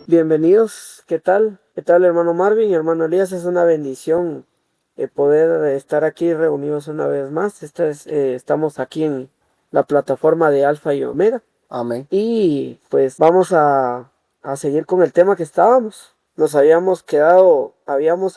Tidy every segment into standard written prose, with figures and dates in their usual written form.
Bienvenidos, ¿qué tal? ¿Qué tal, hermano Marvin y hermano Elías? Es una bendición poder estar aquí reunidos una vez más. Estamos aquí en la plataforma de Alfa y Omega. Amén. Y pues vamos a seguir con el tema que estábamos. Nos habíamos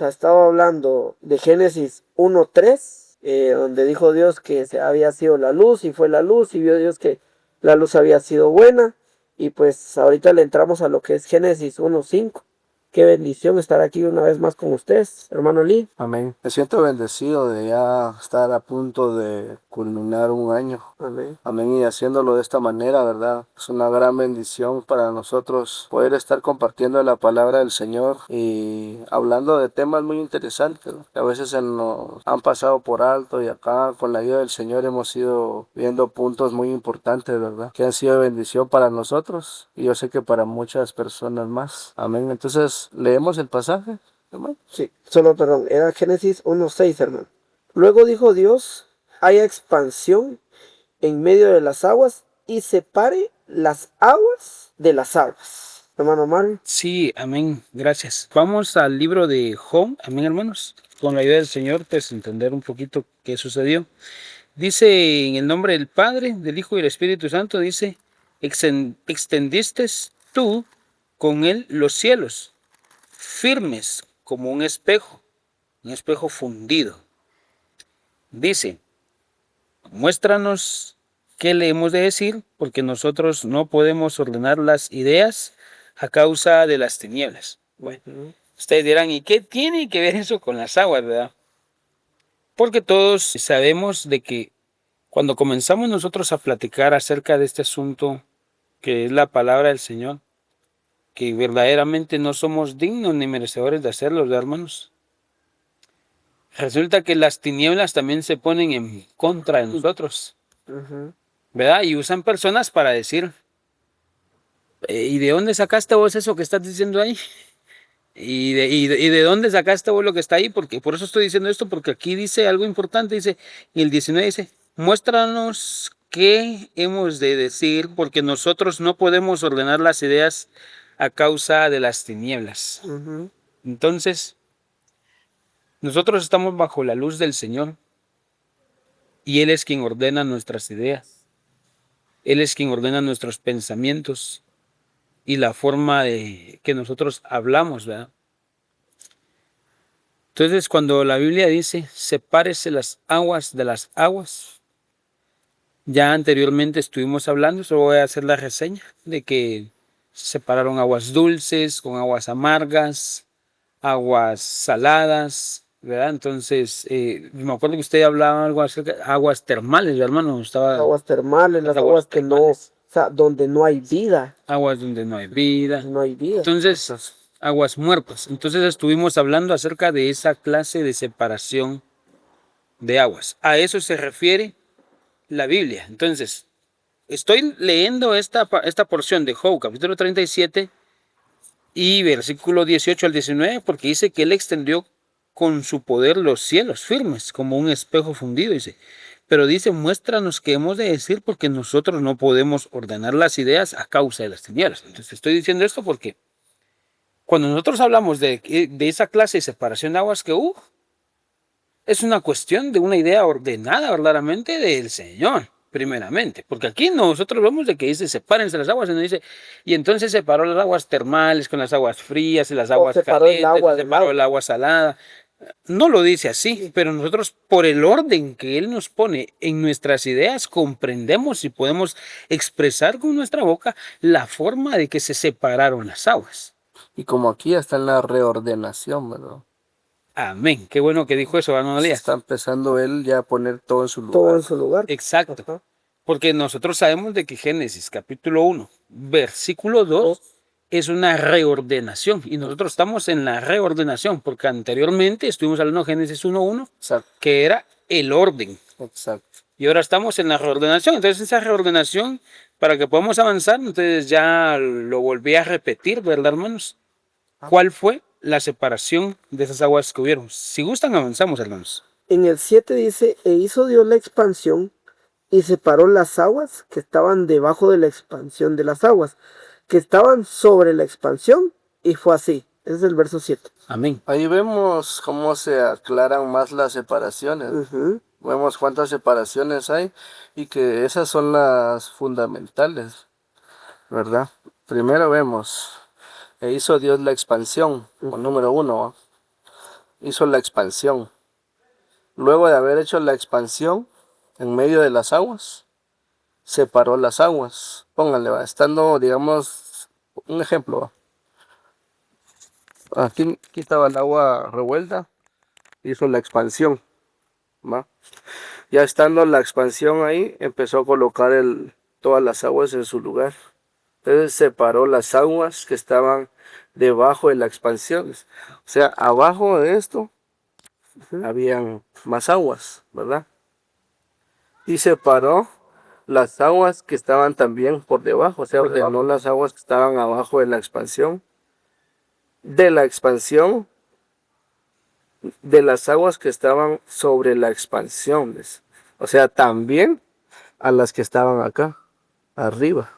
estado hablando de Génesis 1:3, donde dijo Dios que había sido la luz y fue la luz y vio Dios que la luz había sido buena. Y pues ahorita le entramos a lo que es Génesis 1:5. Qué bendición estar aquí una vez más con ustedes, hermano Lee. Amén. Me siento bendecido de ya estar a punto de culminar un año. Amén. Amén. Y haciéndolo de esta manera, ¿verdad? Es una gran bendición para nosotros poder estar compartiendo la palabra del Señor y hablando de temas muy interesantes, ¿no? Que a veces se nos han pasado por alto, y acá con la ayuda del Señor hemos ido viendo puntos muy importantes, ¿verdad? Que han sido de bendición para nosotros y yo sé que para muchas personas más. Amén. Entonces, leemos el pasaje. Sí, perdón, era Génesis 1:6, hermano. Luego dijo Dios, haya expansión en medio de las aguas y separe las aguas de las aguas. Hermano Marvin. Sí, amén, gracias. Vamos al libro de Job, amén, hermanos. Con la ayuda del Señor, pues entender un poquito qué sucedió. Dice en el nombre del Padre, del Hijo y del Espíritu Santo, dice, extendiste tú con él los cielos, firmes como un espejo fundido. Dice, muéstranos qué le hemos de decir, porque nosotros no podemos ordenar las ideas a causa de las tinieblas. Bueno, ustedes dirán, ¿y qué tiene que ver eso con las aguas, verdad? Porque todos sabemos de que cuando comenzamos nosotros a platicar acerca de este asunto, que es la palabra del Señor, que verdaderamente no somos dignos ni merecedores de hacerlo, ¿verdad, hermanos? Resulta que las tinieblas también se ponen en contra de nosotros, ¿verdad? Y usan personas para decir, ¿y de dónde sacaste vos eso que estás diciendo ahí? ¿Y de dónde sacaste vos lo que está ahí? Porque por eso estoy diciendo esto, porque aquí dice algo importante, dice, y el 19 dice, muéstranos qué hemos de decir, porque nosotros no podemos ordenar las ideas a causa de las tinieblas. Entonces, nosotros estamos bajo la luz del Señor y Él es quien ordena nuestras ideas. Él es quien ordena nuestros pensamientos y la forma de que nosotros hablamos, ¿verdad? Entonces, cuando la Biblia dice, sepárese las aguas de las aguas, ya anteriormente estuvimos hablando, solo voy a hacer la reseña de que se separaron aguas dulces con aguas amargas, aguas saladas, ¿verdad? Entonces, me acuerdo que usted hablaba algo acerca de aguas termales, hermano. Aguas termales, las aguas que no, o sea, donde no hay vida. Aguas donde no hay vida. No hay vida. Entonces, aguas muertas. Entonces estuvimos hablando acerca de esa clase de separación de aguas. A eso se refiere la Biblia. Entonces, estoy leyendo esta porción de Job, capítulo 37 y versículo 18 al 19, porque dice que Él extendió con su poder los cielos firmes, como un espejo fundido, dice. Pero dice, muéstranos qué hemos de decir, porque nosotros no podemos ordenar las ideas a causa de las tinieblas. Entonces, estoy diciendo esto porque cuando nosotros hablamos de esa clase de separación de aguas que es una cuestión de una idea ordenada verdaderamente del Señor, primeramente. Porque aquí nosotros vemos de que dice, sepárense las aguas, y nos dice, y entonces separó las aguas termales con las aguas frías y las aguas calientes, separó el agua salada. No lo dice así, pero nosotros por el orden que Él nos pone en nuestras ideas comprendemos y podemos expresar con nuestra boca la forma de que se separaron las aguas. Y como aquí está en la reordenación, ¿verdad? Amén. Qué bueno que dijo eso, hermano Elías. Está empezando Él ya a poner todo en su lugar. Todo en su lugar. Exacto. Ajá. Porque nosotros sabemos de que Génesis capítulo 1, versículo 2 es una reordenación. Y nosotros estamos en la reordenación, porque anteriormente estuvimos hablando de Génesis 1:1, que era el orden. Exacto. Y ahora estamos en la reordenación. Entonces esa reordenación, para que podamos avanzar, entonces ya lo volví a repetir, ¿verdad, hermanos? ¿Cuál fue la separación de esas aguas que hubieron? Si gustan, avanzamos, hermanos. En el 7 dice, e hizo Dios la expansión y separó las aguas que estaban debajo de la expansión de las aguas, que estaban sobre la expansión, y fue así. Ese es el verso 7. Amén. Ahí vemos cómo se aclaran más las separaciones. Ujú. Vemos cuántas separaciones hay y que esas son las fundamentales, ¿verdad? Primero vemos, hizo Dios la expansión, o número uno, ¿va? Hizo la expansión. Luego de haber hecho la expansión en medio de las aguas, separó las aguas. Pónganle, ¿va? Estando, digamos, un ejemplo, ¿va? Aquí estaba el agua revuelta, hizo la expansión, ¿va? Ya estando la expansión ahí, empezó a colocar todas las aguas en su lugar. Entonces separó las aguas que estaban debajo de la expansión. O sea, abajo de esto habían más aguas, ¿verdad? Y separó las aguas que estaban también por debajo. O sea, ordenó las aguas que estaban abajo de la expansión. De la expansión, de las aguas que estaban sobre la expansión. O sea, también a las que estaban acá, arriba,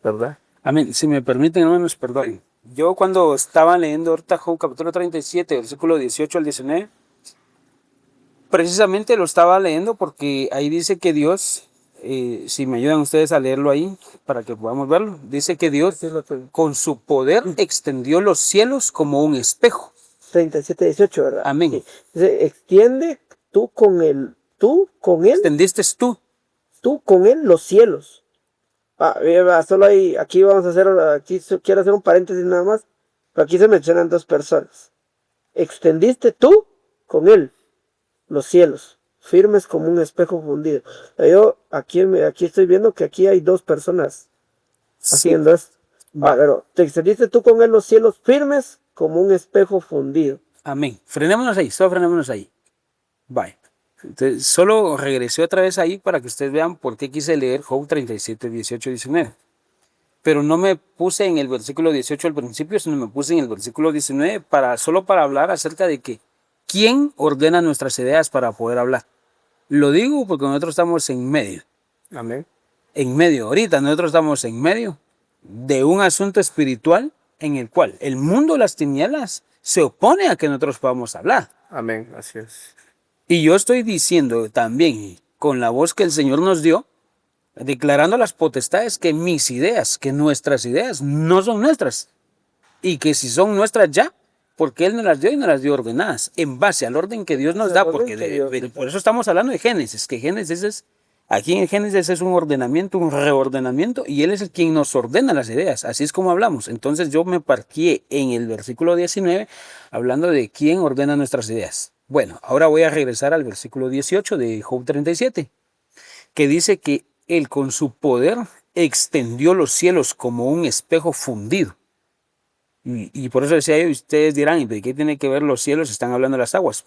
¿verdad? Amén. Si me permiten, hermanos, perdón. Yo cuando estaba leyendo ahorita Job capítulo 37, versículo 18 al 19, precisamente lo estaba leyendo porque ahí dice que Dios, si me ayudan ustedes a leerlo ahí para que podamos verlo, dice que Dios con su poder extendió los cielos como un espejo. 37, 18, ¿verdad? Amén. Sí. Dice, extiende tú con él, Extendiste tú con él los cielos. Solo ahí, aquí vamos a hacer, quiero hacer un paréntesis nada más, pero aquí se mencionan dos personas. Extendiste tú con él los cielos, firmes como un espejo fundido. Yo aquí estoy viendo que aquí hay dos personas haciendo esto. Pero te extendiste tú con él los cielos firmes como un espejo fundido. Amén. Frenémonos ahí, solo frenémonos ahí. Bye. Entonces, solo regresé otra vez ahí para que ustedes vean por qué quise leer Job 37, 18, 19. Pero no me puse en el versículo 18 al principio, sino me puse en el versículo 19 solo para hablar acerca de que quién ordena nuestras ideas para poder hablar. Lo digo porque nosotros estamos en medio. Amén. En medio, ahorita nosotros estamos en medio de un asunto espiritual en el cual el mundo de las tinieblas se opone a que nosotros podamos hablar. Amén, así es. Y yo estoy diciendo también con la voz que el Señor nos dio, declarando a las potestades que mis ideas, que nuestras ideas no son nuestras. Y que si son nuestras ya, porque Él nos las dio y nos las dio ordenadas, en base al orden que Dios nos da, porque por eso estamos hablando de Génesis, que Génesis es, aquí en Génesis es un ordenamiento, un reordenamiento, y Él es el quien nos ordena las ideas, así es como hablamos. Entonces yo me parqué en el versículo 19, hablando de quién ordena nuestras ideas. Bueno, ahora voy a regresar al versículo 18 de Job 37, que dice que Él con su poder extendió los cielos como un espejo fundido. Y por eso decía yo, ustedes dirán, ¿y de qué tiene que ver los cielos? Están hablando de las aguas.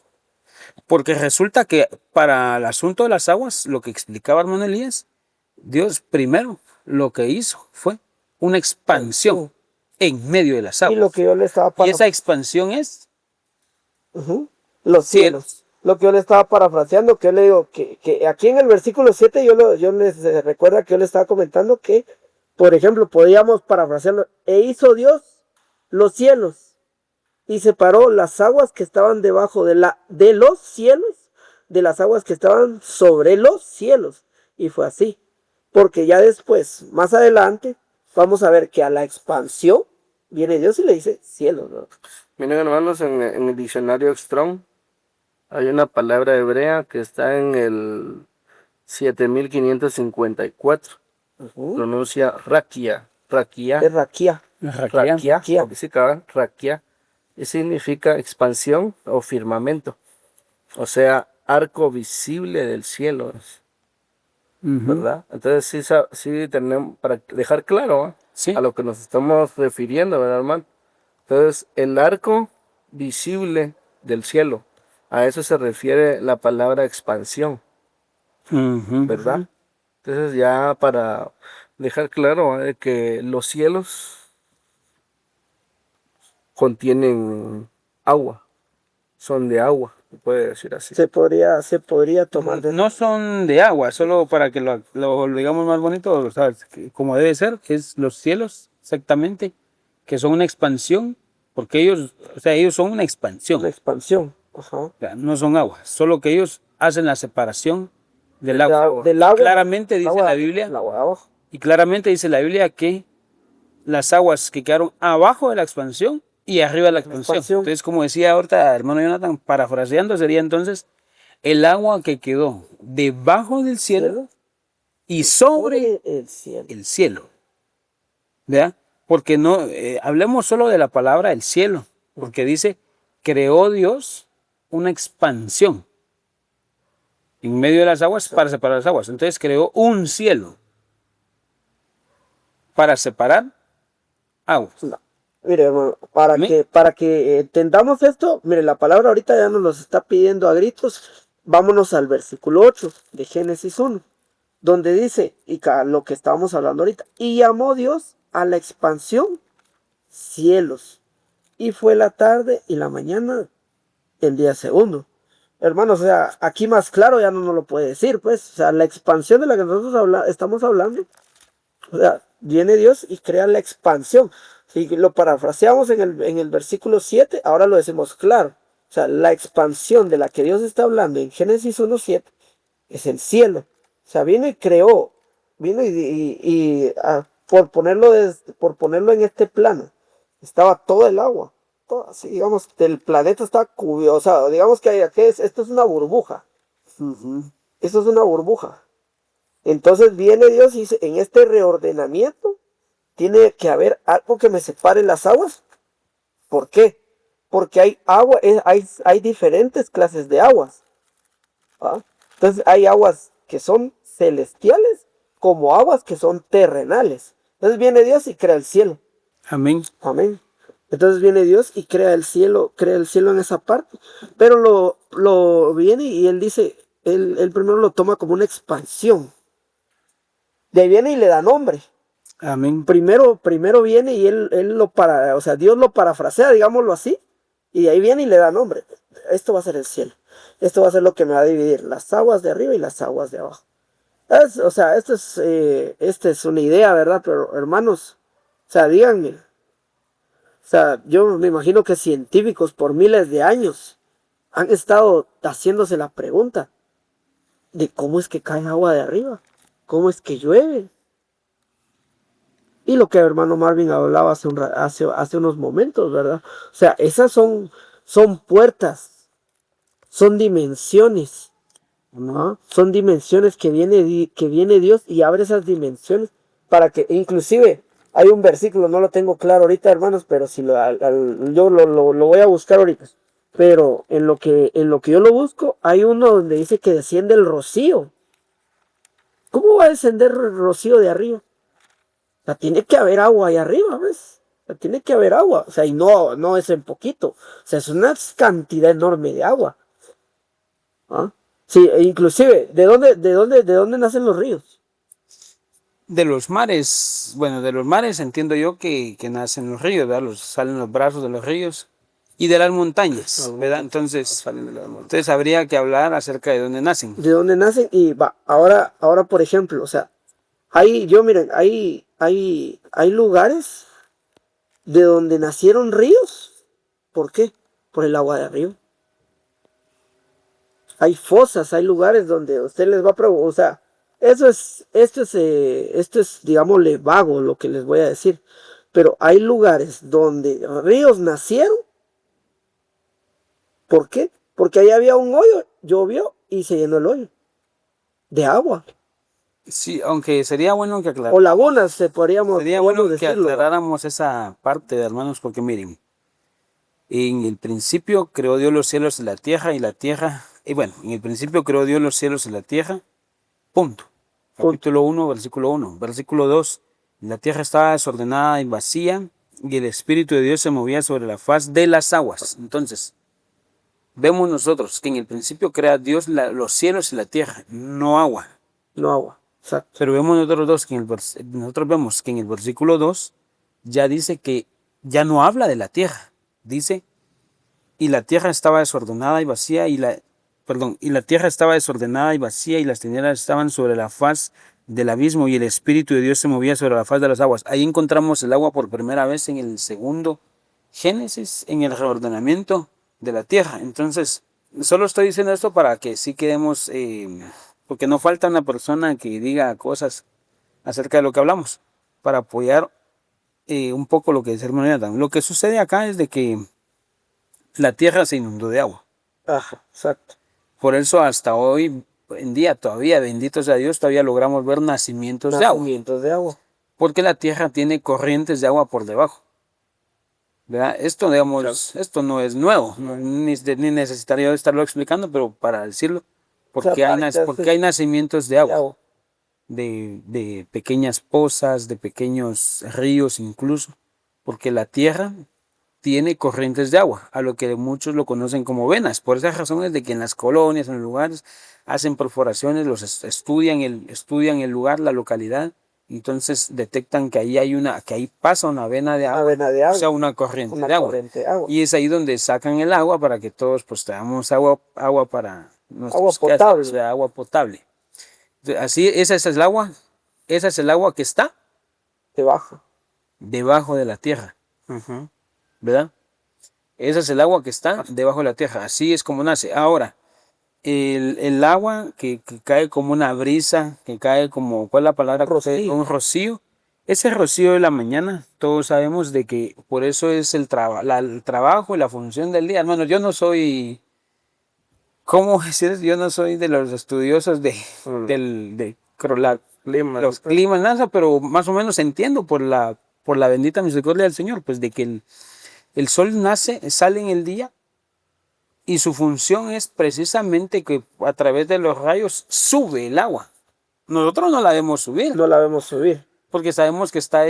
Porque resulta que para el asunto de las aguas, lo que explicaba hermano Elías, Dios primero lo que hizo fue una expansión en medio de las Y lo aguas. que yo le estaba Y esa expansión es los cielos. Lo que yo le estaba parafraseando, que yo le digo que aquí en el versículo 7 yo les recuerda que yo le estaba comentando que, por ejemplo, podíamos parafrasearlo, hizo Dios los cielos y separó las aguas que estaban debajo de los cielos de las aguas que estaban sobre los cielos. Y fue así. Porque ya después, más adelante, vamos a ver que a la expansión viene Dios y le dice cielo, ¿no? Miren, hermanos, en el diccionario Strong hay una palabra hebrea que está en el 7554. Pronuncia raquia. Raquia. Es raquía. Raquia. Porque sí, cabrón, raquia. Y significa expansión o firmamento. O sea, arco visible del cielo. ¿Verdad? Entonces sí tenemos, para dejar claro, ¿eh? Sí. A lo que nos estamos refiriendo, ¿verdad, hermano? Entonces, el arco visible del cielo, a eso se refiere la palabra expansión, ¿verdad? Entonces, ya para dejar claro, que los cielos contienen agua, son de agua. se puede decir así. Se podría tomar de... No son de agua, solo para que lo digamos más bonito, o sea, como debe ser, es los cielos, exactamente, que son una expansión, porque ellos, o sea, ellos son una expansión, Una expansión. Ajá. o sea, no son agua, solo que ellos hacen la separación del Del agua. agua. Del agua. Claramente El dice agua, la Biblia, el agua de abajo. y claramente dice la Biblia que las aguas que quedaron abajo de la expansión y arriba de la expansión. Entonces, como decía ahorita hermano Jonathan, parafraseando, sería entonces el agua que quedó debajo del cielo y sobre el cielo. el cielo. ¿Verdad? Porque no, hablemos solo de la palabra el cielo, porque dice, creó Dios una expansión en medio de las aguas para separar las aguas. Entonces creó un cielo para separar aguas. No. Mire, hermano, Amén. para que entendamos esto, mire, la palabra ahorita ya nos los está pidiendo a gritos. Vámonos al versículo 8 de Génesis 1, donde dice, lo que estábamos hablando ahorita, y llamó Dios a la expansión cielos, y fue la tarde y la mañana el día segundo. Hermanos, o sea, aquí más claro ya no nos lo puede decir, pues, o sea, la expansión de la que nosotros estamos hablando, o sea, viene Dios y crea la expansión. Si lo parafraseamos en el versículo 7, ahora lo decimos claro. O sea, la expansión de la que Dios está hablando en Génesis 1:7 es el cielo. O sea, vino y creó, por ponerlo en este plano, estaba todo el agua. Todo, así, digamos, el planeta está cubierto. O sea, digamos que esto es una burbuja. Esto es una burbuja. Entonces viene Dios y dice, en este reordenamiento tiene que haber algo que me separe las aguas. ¿Por qué? Porque hay agua, hay diferentes clases de aguas. ¿Ah? Entonces hay aguas que son celestiales como aguas que son terrenales. Entonces viene Dios y crea el cielo. Amén. Amén. Entonces viene Dios y crea el cielo en esa parte. Pero lo viene y él dice, él primero lo toma como una expansión. De ahí viene y le da nombre. Amén. Primero viene y o sea, Dios lo parafrasea, digámoslo así, y de ahí viene y le da nombre. Esto va a ser el cielo. Esto va a ser lo que me va a dividir las aguas de arriba y las aguas de abajo. O sea, esta es una idea, ¿verdad? Pero hermanos, o sea, díganme. O sea, yo me imagino que científicos por miles de años han estado haciéndose la pregunta de cómo es que cae agua de arriba, cómo es que llueve. Y lo que el hermano Marvin hablaba hace unos momentos, ¿verdad? O sea, esas son puertas, son dimensiones, ¿no? Son dimensiones que viene Dios y abre esas dimensiones para que, inclusive, hay un versículo, no lo tengo claro ahorita, hermanos, pero si yo lo voy a buscar ahorita. Pero en lo que yo lo busco, hay uno donde dice que desciende el rocío. ¿Cómo va a descender el rocío de arriba? O sea, tiene que haber agua ahí arriba, ¿ves? O sea, tiene que haber agua. O sea, y no es en poquito. O sea, es una cantidad enorme de agua. ¿Ah? Sí, e inclusive, ¿de dónde nacen los ríos? De los mares, bueno, de los mares entiendo yo que nacen los ríos, ¿verdad? Salen los brazos de los ríos y de las montañas, ¿verdad? Entonces habría que hablar acerca de dónde nacen. De dónde nacen y va, ahora por ejemplo, o sea, miren, hay lugares de donde nacieron ríos. ¿Por qué? Por el agua de arriba. Hay fosas, hay lugares donde usted les va a preguntar, o sea, esto es, digámosle, vago lo que les voy a decir, pero hay lugares donde ríos nacieron. ¿Por qué? Porque ahí había un hoyo, llovió y se llenó el hoyo de agua. Sí, aunque sería bueno que O lagunas, podríamos que aclaráramos esa parte, hermanos, porque miren, en el principio creó Dios los cielos y la tierra, y bueno, en el principio creó Dios los cielos y la tierra, punto. Capítulo 1, versículo 1. Versículo 2, la tierra estaba desordenada y vacía, y el Espíritu de Dios se movía sobre la faz de las aguas. Entonces, vemos nosotros que en el principio crea Dios los cielos y la tierra, no agua. No agua, exacto. Pero vemos nosotros vemos que en el versículo 2 ya dice que ya no habla de la tierra. Dice, y la tierra estaba desordenada y vacía y la tierra estaba desordenada y vacía y las tinieblas estaban sobre la faz del abismo y el Espíritu de Dios se movía sobre la faz de las aguas. Ahí encontramos el agua por primera vez en el segundo Génesis, en el reordenamiento de la tierra. Entonces, solo estoy diciendo esto para que sí quedemos, porque no falta una persona que diga cosas acerca de lo que hablamos, para apoyar un poco lo que dice hermano Jonathan. Lo que sucede acá es de que la tierra se inundó de agua. Ajá, exacto. Por eso hasta hoy en día todavía, bendito sea Dios, todavía logramos ver nacimientos de agua. Nacimientos de agua. Porque la tierra tiene corrientes de agua por debajo. ¿Verdad? Esto, digamos, Claro. esto no es nuevo, ni necesitaría yo estarlo explicando, pero para decirlo, porque hay nacimientos de agua, de pequeñas pozas, de pequeños ríos incluso, porque la tierra tiene corrientes de agua, a lo que muchos lo conocen como venas. Por esas razones de que en las colonias, en los lugares, hacen perforaciones, estudian el lugar, la localidad, entonces detectan que ahí pasa una vena de agua, o sea, una corriente de agua. Y es ahí donde sacan el agua para que todos pues tengamos agua para agua potable. O sea, agua potable. Así, esa es el agua que está debajo de la tierra. ¿Verdad? Esa es el agua que está debajo de la tierra. Así es como nace. Ahora, el agua que cae como una brisa, que cae como, ¿cuál es la palabra? Rocío. Un rocío. Ese rocío de la mañana, todos sabemos de que por eso es el trabajo y la función del día. Hermano, yo no soy, ¿cómo decir? Yo no soy de los estudiosos de los climas, nada, pero más o menos entiendo por la bendita misericordia del Señor, pues de que el sol sale en el día y su función es precisamente que a través de los rayos sube el agua. Nosotros no la vemos subir. No la vemos subir. Porque sabemos que está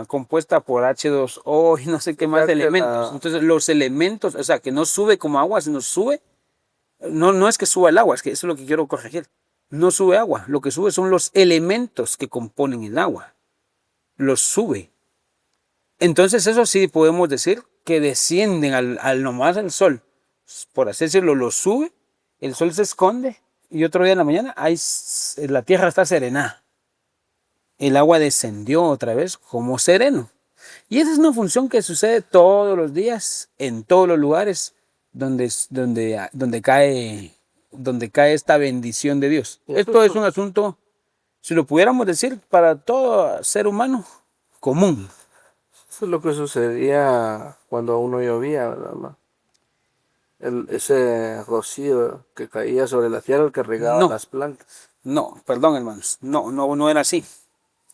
compuesta por H2O y no sé qué más elementos. Entonces los elementos, o sea, que no sube como agua, sino sube. No es que suba el agua, es que eso es lo que quiero corregir. No sube agua, lo que sube son los elementos que componen el agua. Los sube. Entonces eso sí podemos decir que descienden al nomás el sol, por así decirlo, lo sube, el sol se esconde y otro día en la mañana la tierra está serenada. El agua descendió otra vez como sereno. Y esa es una función que sucede todos los días, en todos los lugares donde cae esta bendición de Dios. Esto es un asunto, si lo pudiéramos decir, para todo ser humano común. Eso es lo que sucedía cuando aún no llovía, ¿verdad? Ese rocío que caía sobre la tierra, el que regaba las plantas. No, perdón, hermanos. No era así.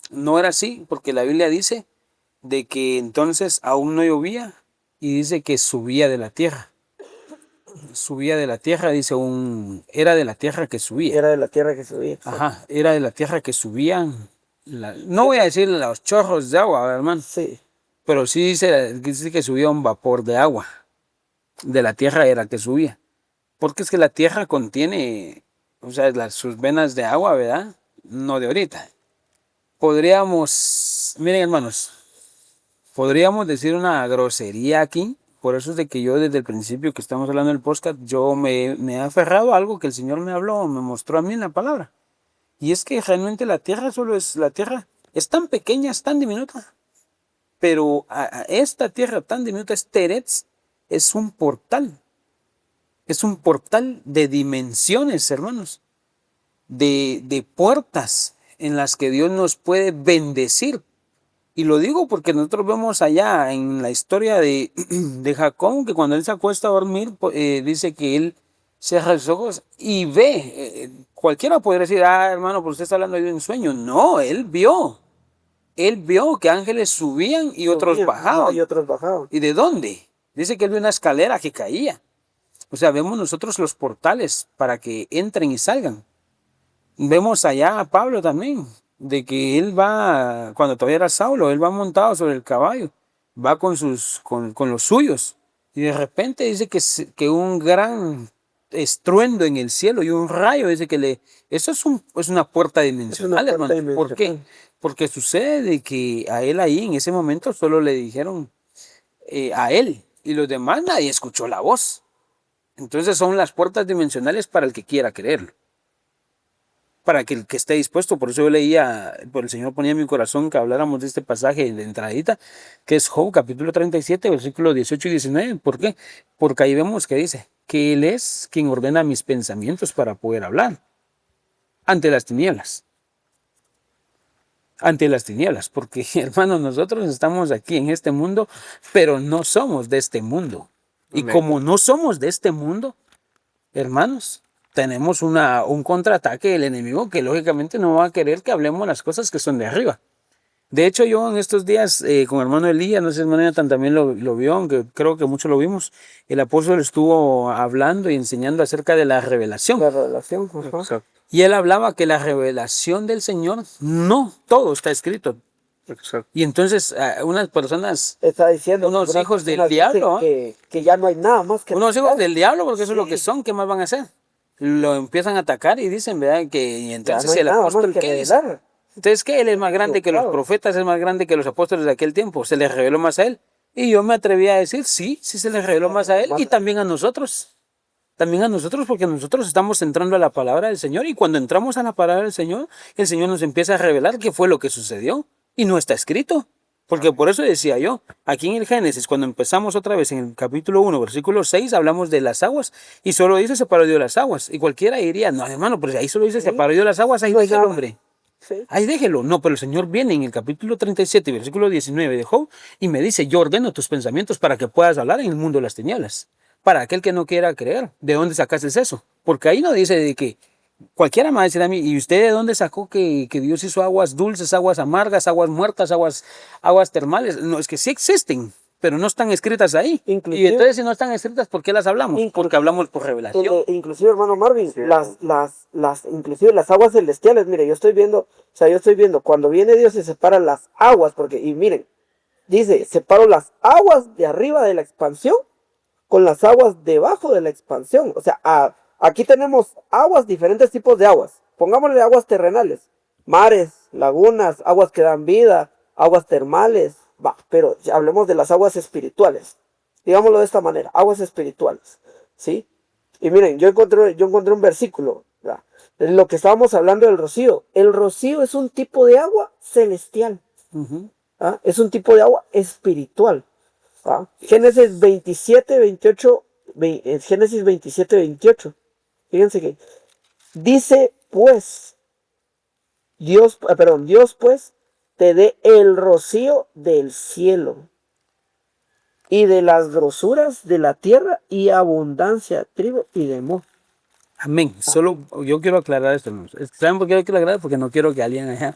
No era así, porque la Biblia dice de que entonces aún no llovía y dice que subía de la tierra. Subía de la tierra, dice era de la tierra que subía. Era de la tierra que subía. Ajá, era de la tierra que subían. No voy a decir los chorros de agua, hermano. Sí. Pero sí dice que subía un vapor de agua. De la tierra era que subía. Porque es que la tierra contiene, o sea, sus venas de agua, ¿verdad? No de ahorita. Miren hermanos, podríamos decir una grosería aquí. Por eso es de que yo desde el principio que estamos hablando del podcast, yo me he aferrado a algo que el Señor me habló, me mostró a mí en la palabra. Y es que realmente la tierra es tan pequeña, es tan diminuta. Pero esta tierra tan diminuta, Teretz, es un portal. Es un portal de dimensiones, hermanos. De puertas en las que Dios nos puede bendecir. Y lo digo porque nosotros vemos allá en la historia de Jacob, que cuando él se acuesta a dormir, dice que él cierra los ojos y ve. Cualquiera podría decir, hermano, pero usted está hablando de un sueño. No, él vio. Él vio que ángeles subían y otros bajaban. ¿Y de dónde? Dice que él vio una escalera que caía. O sea, vemos nosotros los portales para que entren y salgan. Vemos allá a Pablo también, de que él va, cuando todavía era Saulo, él va montado sobre el caballo, va con los suyos. Y de repente dice que un gran estruendo en el cielo y un rayo, dice eso es una puerta dimensional, hermano. ¿Por qué? Porque sucede de que a él ahí en ese momento solo le dijeron a él, Y los demás nadie escuchó la voz. Entonces son las puertas dimensionales para el que quiera creerlo. Para que el que esté dispuesto. Por eso yo leía, por el Señor ponía en mi corazón que habláramos de este pasaje de entradita, que es Job, capítulo 37, versículos 18 y 19. ¿Por qué? Porque ahí vemos que dice que Él es quien ordena mis pensamientos para poder hablar ante las tinieblas. Ante las tinieblas, porque hermanos, nosotros estamos aquí en este mundo, pero no somos de este mundo. Y Amén. como no somos de este mundo, hermanos, tenemos un contraataque del enemigo que lógicamente no va a querer que hablemos las cosas que son de arriba. De hecho, yo en estos días con el hermano Elías, no sé si hermano Jonathan también lo vio, aunque creo que muchos lo vimos, el apóstol estuvo hablando y enseñando acerca de la revelación. La revelación, ajá. Exacto. Y él hablaba que la revelación del Señor, no todo está escrito. Exacto. Y entonces unas personas, Está diciendo unos algunas hijos del personas diablo, dicen que ya no hay nada más que unos hijos del diablo, porque eso es lo Sí. que son, ¿qué más van a hacer? Lo empiezan a atacar y dicen, ¿verdad? Que y ya entonces no hay el nada apóstol, más que ¿qué dice? revelar. Entonces, ¿qué? Él es más grande que los Claro. profetas, es más grande que los apóstoles de aquel tiempo. ¿Se les reveló más a él? Y yo me atreví a decir, sí, sí se les reveló más a él y también a nosotros. También a nosotros, porque nosotros estamos entrando a la palabra del Señor y cuando entramos a la palabra del Señor, el Señor nos empieza a revelar qué fue lo que sucedió y no está escrito. Porque por eso decía yo, aquí en el Génesis, cuando empezamos otra vez en el capítulo 1, versículo 6, hablamos de las aguas y solo dice separó Dios las aguas. Y cualquiera diría, no hermano, pero ahí solo dice separó Dios las aguas, ahí No hay déjelo, nada. hombre. Sí. Ahí déjelo. No, pero el Señor viene en el capítulo 37, versículo 19 de Job y me dice, yo ordeno tus pensamientos para que puedas hablar en el mundo de las tinieblas. Para aquel que no quiera creer, ¿de dónde sacaste eso? Porque ahí no dice de que cualquiera me va a decir a mí, ¿y usted de dónde sacó que Dios hizo aguas dulces, aguas amargas, aguas muertas, aguas termales? No, es que sí existen, pero no están escritas ahí. Inclusive- Y entonces si no están escritas, ¿por qué las hablamos? Porque hablamos por revelación. Inclusive, hermano Marvin, inclusive las aguas celestiales, mire, yo estoy viendo cuando viene Dios se separan las aguas, y miren, dice, separo las aguas de arriba de la expansión con las aguas debajo de la expansión. O sea, aquí tenemos aguas, diferentes tipos de aguas. Pongámosle aguas terrenales, mares, lagunas, aguas que dan vida, aguas termales, pero hablemos de las aguas espirituales. Digámoslo de esta manera, aguas espirituales, ¿sí? Y miren, yo encontré un versículo, ¿verdad? De lo que estábamos hablando del rocío. El rocío es un tipo de agua celestial. ¿Ah? Es un tipo de agua espiritual. ¿Ah? Génesis 27, 28, Génesis 27, 28. Fíjense que dice pues, Dios pues te dé el rocío del cielo y de las grosuras de la tierra y abundancia de trigo y de moho. Amén. Solo yo quiero aclarar esto, hermanos. ¿Saben por qué yo quiero aclarar? Porque no quiero que alguien allá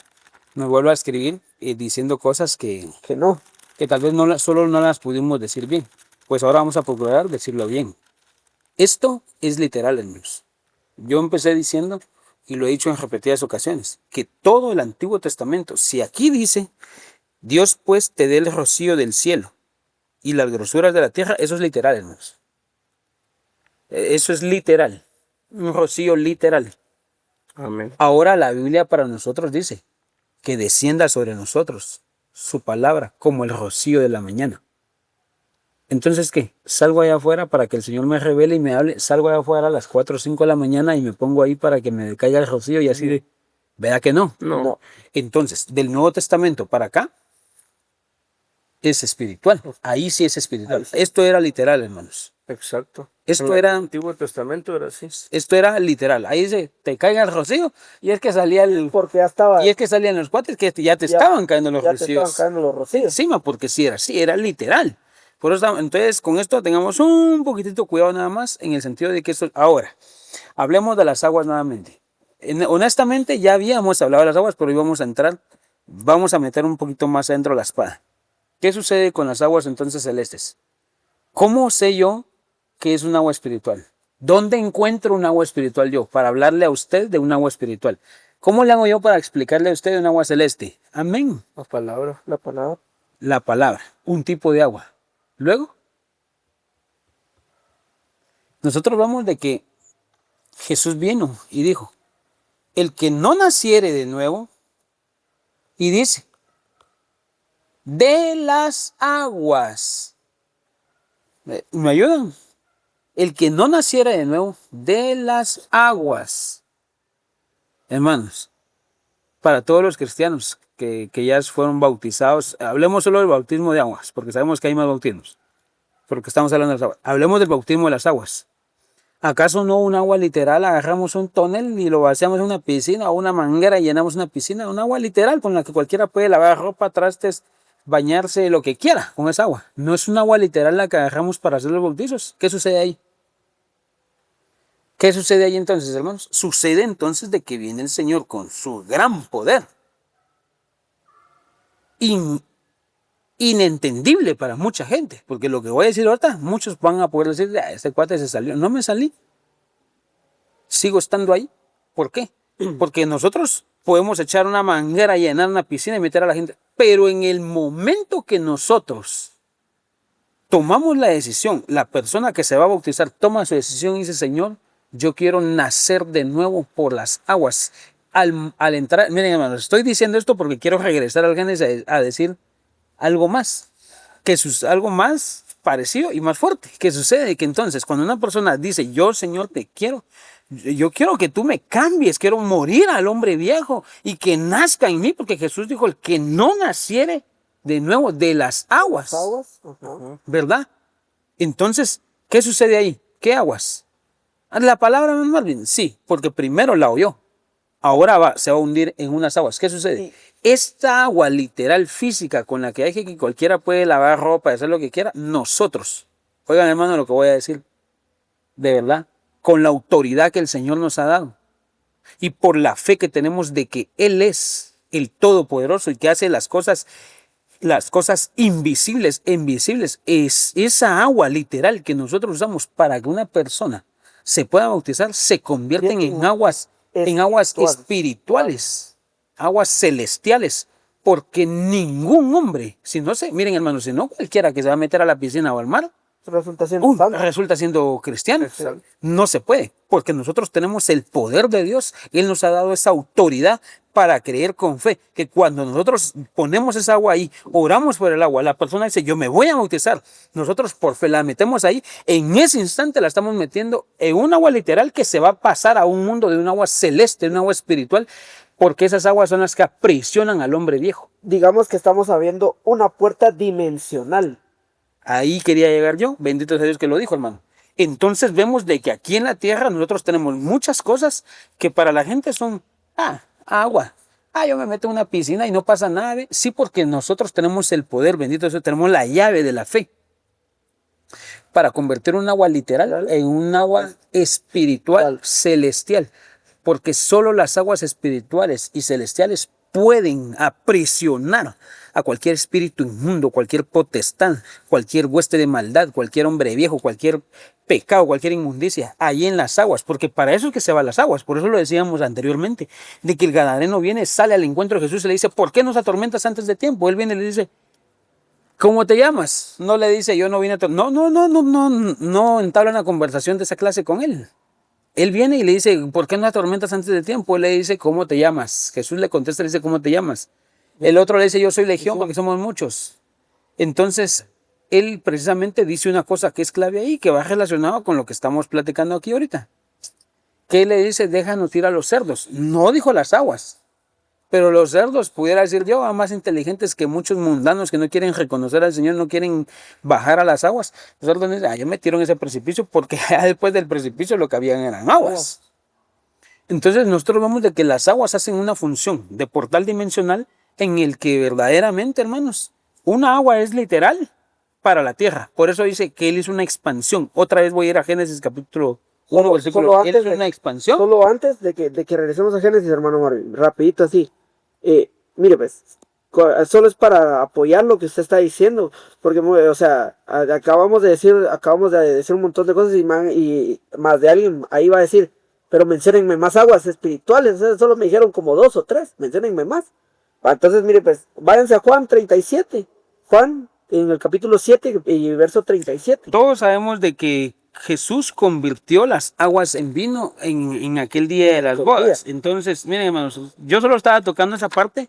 me vuelva a escribir diciendo cosas que no. Que tal vez solo no las pudimos decir bien. Pues ahora vamos a procurar decirlo bien. Esto es literal, hermanos. Yo empecé diciendo, y lo he dicho en repetidas ocasiones, que todo el Antiguo Testamento, si aquí dice, Dios pues te dé el rocío del cielo y las grosuras de la tierra, eso es literal, hermanos. Eso es literal. Un rocío literal. Amén. Ahora la Biblia para nosotros dice que descienda sobre nosotros su palabra como el rocío de la mañana. Entonces, ¿qué? Salgo allá afuera para que el Señor me revele y me hable. Salgo allá afuera a las 4 o 5 de la mañana y me pongo ahí para que me caiga el rocío y así de... ¿Verdad que no? No. Entonces, del Nuevo Testamento para acá es espiritual. Ahí sí es espiritual. Sí. Esto era literal, hermanos. Exacto. Esto En el era... Antiguo Testamento era así. Esto era literal. Ahí dice, te caiga el rocío y es que salía el... Porque ya estaba... Y es que salían los cuates que ya te estaban cayendo los ya te rocíos. estaban cayendo los rocíos. Encima, porque sí, era literal. Por eso, entonces, con esto tengamos un poquitito cuidado nada más en el sentido de que esto... Ahora, hablemos de las aguas nuevamente. Honestamente, ya habíamos hablado de las aguas, pero hoy vamos a meter un poquito más adentro la espada. ¿Qué sucede con las aguas entonces celestes? ¿Cómo sé yo que es un agua espiritual? ¿Dónde encuentro un agua espiritual yo? Para hablarle a usted de un agua espiritual. ¿Cómo le hago yo para explicarle a usted de un agua celeste? Amén. La palabra. La palabra, un tipo de agua. Luego, nosotros vamos de que Jesús vino y dijo, el que no naciere de nuevo, y dice, de las aguas ¿Me ayudan? El que no naciera de nuevo de las aguas. Hermanos, para todos los cristianos que ya fueron bautizados, hablemos solo del bautismo de aguas, porque sabemos que hay más bautismos, porque estamos hablando de las aguas. Hablemos del bautismo de las aguas. ¿Acaso no un agua literal? Agarramos un tonel y lo vaciamos en una piscina o una manguera y llenamos una piscina. Un agua literal con la que cualquiera puede lavar ropa, trastes, bañarse, lo que quiera con esa agua. No es un agua literal la que agarramos para hacer los bautizos. ¿Qué sucede ahí? ¿Qué sucede ahí entonces, hermanos? Sucede entonces de que viene el Señor con su gran poder. Inentendible para mucha gente, porque lo que voy a decir ahorita, muchos van a poder decir, este cuate se salió. No me salí, sigo estando ahí. ¿Por qué? Porque nosotros podemos echar una manguera, llenar una piscina y meter a la gente, pero en el momento que nosotros tomamos la decisión, la persona que se va a bautizar toma su decisión y dice, Señor, yo quiero nacer de nuevo por las aguas. Al entrar, miren hermanos, estoy diciendo esto porque quiero regresar al Génesis a decir algo más, algo más parecido y más fuerte, que sucede que entonces cuando una persona dice, yo Señor te quiero, yo quiero que tú me cambies, quiero morir al hombre viejo y que nazca en mí, porque Jesús dijo, el que no naciere de nuevo de las aguas, ¿verdad? Entonces, ¿qué sucede ahí? ¿Qué aguas? La palabra Marvin, sí, porque primero la oyó, ahora se va a hundir en unas aguas. ¿Qué sucede? Sí. Esta agua literal física con la que hay que cualquiera puede lavar ropa, hacer lo que quiera, nosotros, oigan hermano lo que voy a decir, de verdad, con la autoridad que el Señor nos ha dado y por la fe que tenemos de que Él es el Todopoderoso y que hace las cosas invisibles, es esa agua literal que nosotros usamos para que una persona se pueda bautizar, se convierten en aguas espirituales, aguas celestiales, porque ningún hombre, si no se, miren hermanos, si no cualquiera que se va a meter a la piscina o al mar, resulta siendo cristiano. Exacto. No se puede, porque nosotros tenemos el poder de Dios, Él nos ha dado esa autoridad para creer con fe, que cuando nosotros ponemos esa agua ahí, oramos por el agua, la persona dice, yo me voy a bautizar, nosotros por fe la metemos ahí, en ese instante la estamos metiendo en un agua literal que se va a pasar a un mundo de un agua celeste, un agua espiritual, porque esas aguas son las que aprisionan al hombre viejo. Digamos que estamos abriendo una puerta dimensional. Ahí quería llegar yo, bendito sea Dios que lo dijo, hermano. Entonces vemos de que aquí en la tierra nosotros tenemos muchas cosas que para la gente son, agua. Yo me meto en una piscina y no pasa nada. Sí, porque nosotros tenemos el poder, bendito sea, tenemos la llave de la fe para convertir un agua literal en un agua espiritual, celestial. Porque solo las aguas espirituales y celestiales pueden aprisionar a cualquier espíritu inmundo, cualquier potestad, cualquier hueste de maldad, cualquier hombre viejo, cualquier pecado, cualquier inmundicia, ahí en las aguas, porque para eso es que se van las aguas. Por eso lo decíamos anteriormente, de que el gadareno viene, sale al encuentro de Jesús y le dice, ¿por qué nos atormentas antes de tiempo? Él viene y le dice, ¿cómo te llamas? No le dice, yo no vine a no entabla una conversación de esa clase con él. Él viene y le dice, ¿por qué no atormentas antes de tiempo? Él le dice, ¿cómo te llamas? Jesús le contesta, le dice, ¿cómo te llamas? El otro le dice, yo soy legión porque somos muchos. Entonces, él precisamente dice una cosa que es clave ahí, que va relacionado con lo que estamos platicando aquí ahorita. Que él le dice, déjanos ir a los cerdos. No dijo las aguas. Pero los cerdos, pudiera decir yo, más inteligentes que muchos mundanos que no quieren reconocer al Señor, no quieren bajar a las aguas. Los cerdos dicen, yo me tiro en ese precipicio porque ya después del precipicio lo que habían eran aguas. Entonces nosotros vemos de que las aguas hacen una función de portal dimensional en el que verdaderamente, hermanos, una agua es literal para la tierra. Por eso dice que Él hizo una expansión. Otra vez voy a ir a Génesis capítulo 1, versículo. Él hizo una expansión. Solo antes de que regresemos a Génesis, hermano Marvin, rapidito así. Mire pues, solo es para apoyar lo que usted está diciendo, porque, o sea, acabamos de decir un montón de cosas y más de alguien ahí va a decir, pero menciónenme más aguas espirituales, o sea, solo me dijeron como 2 o 3, menciónenme más. Entonces, mire pues, váyanse a Juan 37, Juan en el capítulo 7 y verso 37. Todos sabemos de que Jesús convirtió las aguas en vino en aquel día de las bodas. Entonces, miren hermanos, yo solo estaba tocando esa parte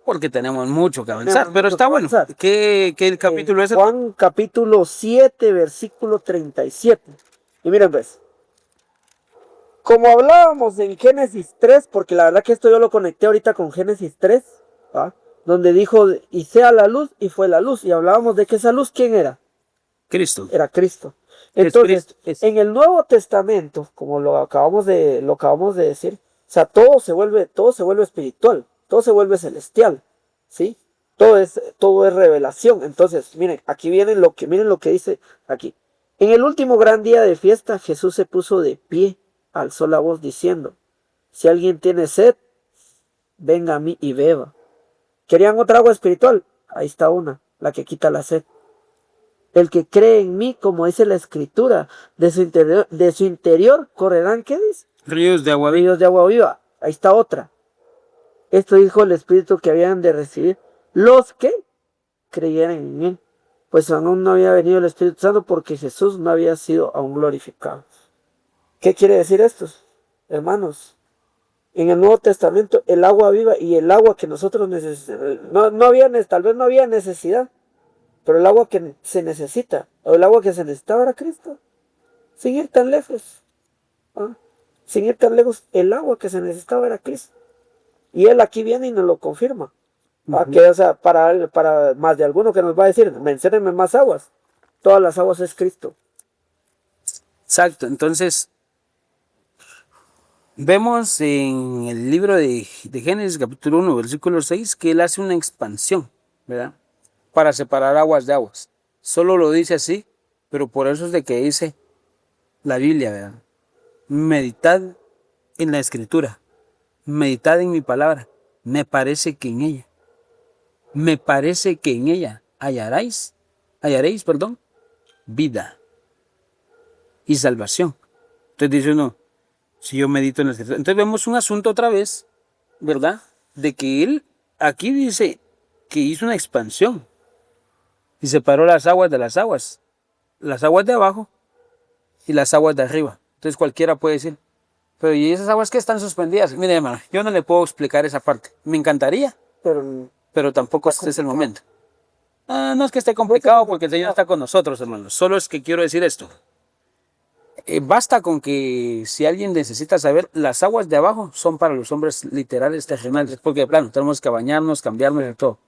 porque tenemos mucho que avanzar, Tenemos pero mucho está que bueno. avanzar. ¿Qué capítulo es? Juan capítulo 7, versículo 37. Y miren pues, como hablábamos en Génesis 3, porque la verdad que esto yo lo conecté ahorita con Génesis 3, ¿va? Donde dijo, y sea la luz, y fue la luz. Y hablábamos de que esa luz, ¿quién era? Cristo. Era Cristo. Es Entonces, Cristo. en el Nuevo Testamento, como lo acabamos de decir, o sea, todo se vuelve espiritual, todo se vuelve celestial, ¿sí? Todo es revelación. Entonces, miren, aquí miren lo que dice aquí. En el último gran día de fiesta, Jesús se puso de pie, alzó la voz diciendo, si alguien tiene sed, venga a mí y beba. ¿Querían otra agua espiritual? Ahí está una, la que quita la sed. El que cree en mí, como dice la escritura, de su interior correrán, ¿qué dice? Ríos de agua viva. Ríos de agua viva. Ahí está otra. Esto dijo el Espíritu que habían de recibir los que creyeran en él. Pues aún no había venido el Espíritu Santo porque Jesús no había sido aún glorificado. ¿Qué quiere decir esto, hermanos? En el Nuevo Testamento, el agua viva y el agua que nosotros necesitamos, tal vez no había necesidad, pero el agua que se necesita, o el agua que se necesitaba era Cristo. Sin ir tan lejos. ¿Ah? Sin ir tan lejos, el agua que se necesitaba era Cristo. Y Él aquí viene y nos lo confirma. Que, o sea, para más de alguno que nos va a decir, menciónenme más aguas. Todas las aguas es Cristo. Exacto. Entonces, vemos en el libro de Génesis, capítulo 1, versículo 6, que Él hace una expansión, ¿verdad? Para separar aguas de aguas. Solo lo dice así, pero por eso es de que dice la Biblia, ¿verdad? Meditad en la escritura, meditad en mi palabra. Me parece que en ella hallaréis, vida y salvación. Entonces dice uno, si yo medito en la escritura. Entonces vemos un asunto otra vez, ¿verdad? De que Él aquí dice que hizo una expansión y separó las aguas de las aguas de abajo y las aguas de arriba. Entonces cualquiera puede decir, pero ¿y esas aguas que están suspendidas? Mire, hermano, yo no le puedo explicar esa parte. Me encantaría, pero tampoco este es el momento. No es que esté complicado porque el Señor está con nosotros, hermanos. Solo es que quiero decir esto. Basta con que si alguien necesita saber, las aguas de abajo son para los hombres literales terrenales, porque de plano tenemos que bañarnos, cambiarnos y todo.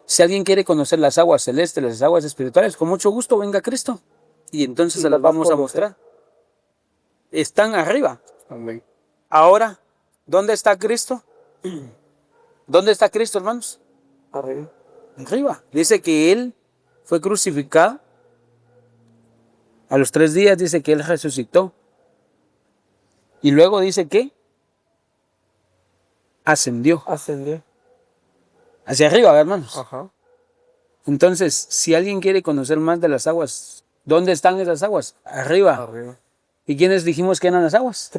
Si alguien quiere conocer las aguas celestes, las aguas espirituales, con mucho gusto venga Cristo y entonces se las vamos a mostrar. Están arriba. Amén. Ahora, ¿dónde está Cristo? ¿Dónde está Cristo, hermanos? Arriba. Arriba. Dice que Él fue crucificado. A los 3 días dice que Él resucitó. Y luego dice que ascendió. Hacia arriba, hermanos. Ajá. Entonces, si alguien quiere conocer más de las aguas, ¿dónde están esas aguas? Arriba. ¿Y quiénes dijimos que eran las aguas?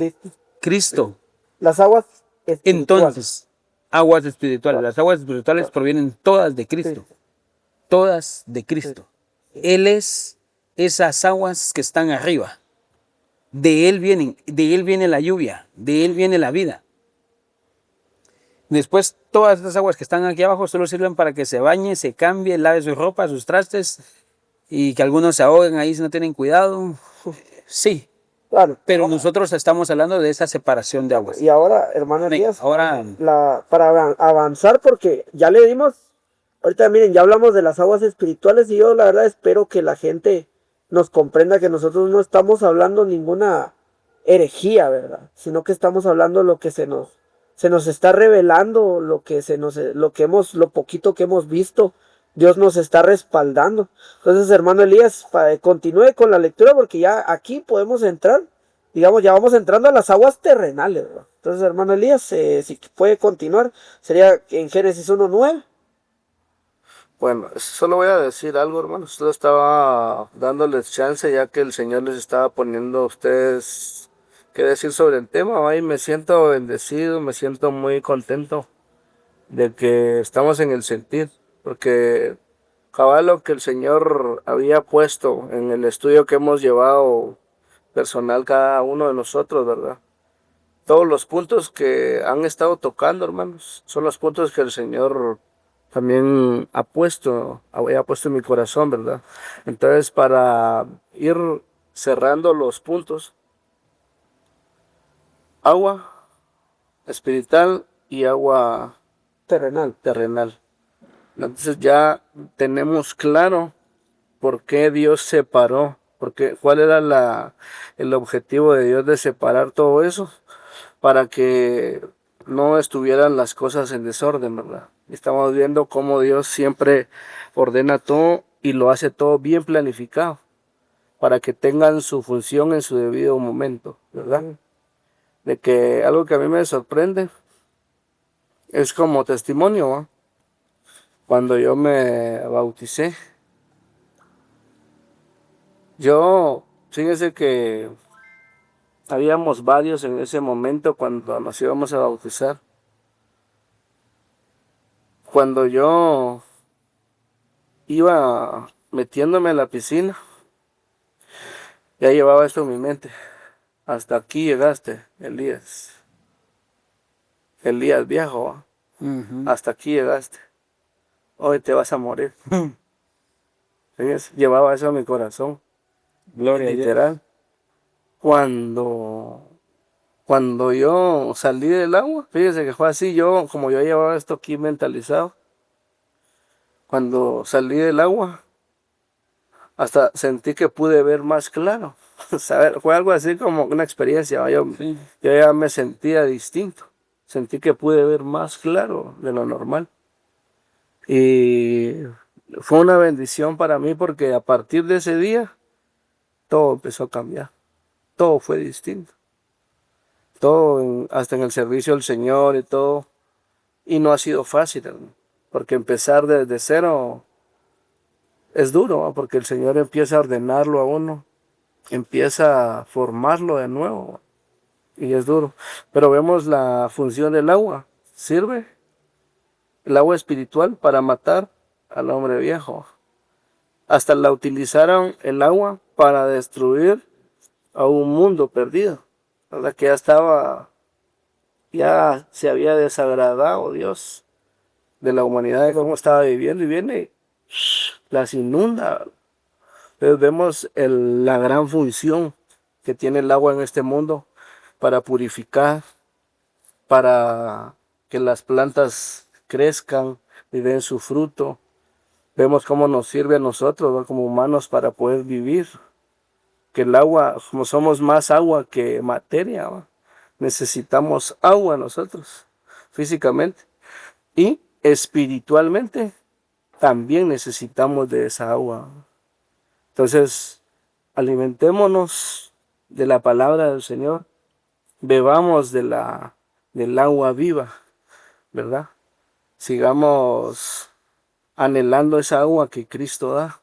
Cristo. Las aguas espirituales. Entonces, aguas espirituales. Las aguas espirituales provienen todas de Cristo. Todas de Cristo. Él es esas aguas que están arriba. De Él viene la lluvia, de Él viene la vida. Después, todas estas aguas que están aquí abajo solo sirven para que se bañe, se cambie, lave su ropa, sus trastes, y que algunos se ahoguen ahí si no tienen cuidado. Sí, claro. Pero nosotros estamos hablando de esa separación de aguas. Y ahora, hermano Elías, ahora, para avanzar, porque ya le dimos, ahorita miren, ya hablamos de las aguas espirituales y yo la verdad espero que la gente nos comprenda que nosotros no estamos hablando ninguna herejía, ¿verdad? Sino que estamos hablando lo que se nos está revelando, lo poquito que hemos visto, Dios nos está respaldando. Entonces, hermano Elías, continúe con la lectura porque ya aquí podemos entrar, digamos, ya vamos entrando a las aguas terrenales, ¿verdad? Entonces, hermano Elías, si puede continuar, sería en Génesis 1:9. Bueno, solo voy a decir algo, hermano. Solo estaba dándoles chance ya que el Señor les estaba poniendo a ustedes qué decir sobre el tema. Hoy me siento bendecido, me siento muy contento de que estamos en el sentir, porque cabal lo que el Señor había puesto en el estudio que hemos llevado personal cada uno de nosotros, ¿verdad? todos los puntos que han estado tocando, hermanos, son los puntos que el Señor también había puesto en mi corazón, ¿verdad? Entonces, para ir cerrando los puntos, agua espiritual y agua terrenal. Entonces ya tenemos claro por qué Dios separó, cuál era el objetivo de Dios de separar todo eso, para que no estuvieran las cosas en desorden, ¿verdad? Estamos viendo cómo Dios siempre ordena todo y lo hace todo bien planificado, para que tengan su función en su debido momento, ¿verdad? De que algo que a mí me sorprende es como testimonio, ¿va? Cuando yo me bauticé, fíjense que habíamos varios en ese momento cuando nos íbamos a bautizar. Cuando yo iba metiéndome en la piscina, ya llevaba esto en mi mente. Hasta aquí llegaste, Elías. Elías viejo, ¿va? Hasta aquí llegaste. Hoy te vas a morir. ¿Fíjense? Llevaba eso en mi corazón. Gloria literal. a Dios. Cuando yo salí del agua, fíjense que fue así, como yo llevaba esto aquí mentalizado, cuando salí del agua, hasta sentí que pude ver más claro. ¿Sabe? Fue algo así como una experiencia, Sí. yo ya me sentía distinto, sentí que pude ver más claro de lo normal. Y fue una bendición para mí porque a partir de ese día, todo empezó a cambiar, todo fue distinto. Todo, hasta en el servicio del Señor y todo. Y no ha sido fácil, hermano, porque empezar desde cero es duro, ¿no? Porque el Señor empieza a ordenarlo a uno, empieza a formarlo de nuevo, y es duro. Pero vemos la función del agua. Sirve el agua espiritual para matar al hombre viejo. Hasta la utilizaron el agua para destruir a un mundo perdido, ¿verdad? Que ya se había desagradado Dios de la humanidad, de cómo estaba viviendo, y viene y las inunda. Entonces vemos la gran función que tiene el agua en este mundo para purificar, para que las plantas crezcan y den su fruto. Vemos cómo nos sirve a nosotros, ¿no? Como humanos, para poder vivir. Que el agua, como somos más agua que materia, ¿no? Necesitamos agua nosotros, físicamente. Y espiritualmente también necesitamos de esa agua. Entonces, alimentémonos de la palabra del Señor, bebamos del agua viva, ¿verdad? Sigamos anhelando esa agua que Cristo da.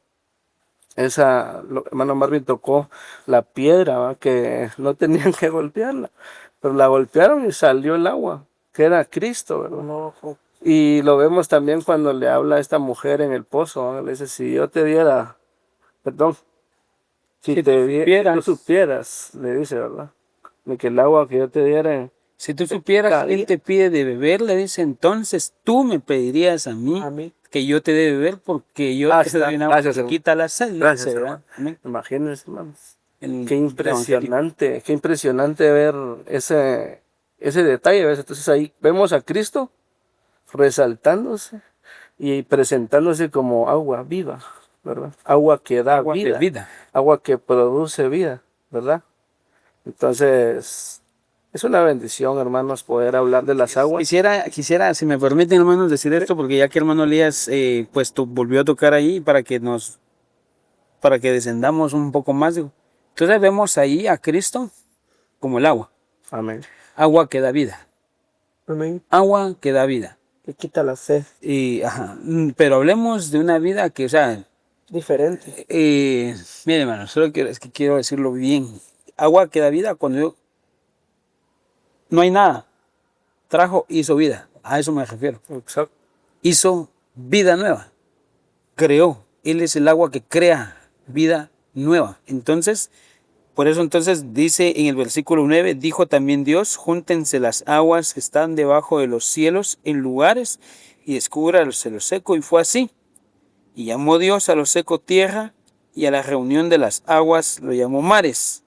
Hermano Marvin tocó la piedra, ¿va? Que no tenían que golpearla, pero la golpearon y salió el agua, que era Cristo, ¿verdad? No. Y lo vemos también cuando le habla a esta mujer en el pozo, ¿va? Le dice, si yo te diera, perdón, si tú supieras, le dice, ¿verdad? De que el agua que yo te diera... Si tú supieras que Él te pide de beber, le dice, entonces tú me pedirías a mí que yo te dé de beber, porque yo te doy una agua que quita la sed. Gracias, ¿verdad? Imagínense, hermanos. Qué impresionante ver ese detalle, ¿ves? Entonces ahí vemos a Cristo resaltándose y presentándose como agua viva, ¿verdad? Agua que da vida, agua que produce vida, ¿verdad? Entonces, es una bendición, hermanos, poder hablar de las aguas. Quisiera, si me permiten, hermanos, decir esto, porque ya que hermano Elías volvió a tocar ahí para que descendamos un poco más. Entonces vemos ahí a Cristo como el agua. Amén. Agua que da vida. Amén. Agua que da vida. Que quita la sed. Pero hablemos de una vida que, o sea... diferente. Mire, hermano, es que quiero decirlo bien. Agua que da vida cuando no hay nada. Hizo vida. A eso me refiero. Exacto. Hizo vida nueva. Creó. Él es el agua que crea vida nueva. Entonces, Por eso entonces dice en el versículo 9, dijo también Dios, júntense las aguas que están debajo de los cielos en lugares y descúbrase lo seco, y fue así. Y llamó Dios a lo seco tierra, y a la reunión de las aguas lo llamó mares.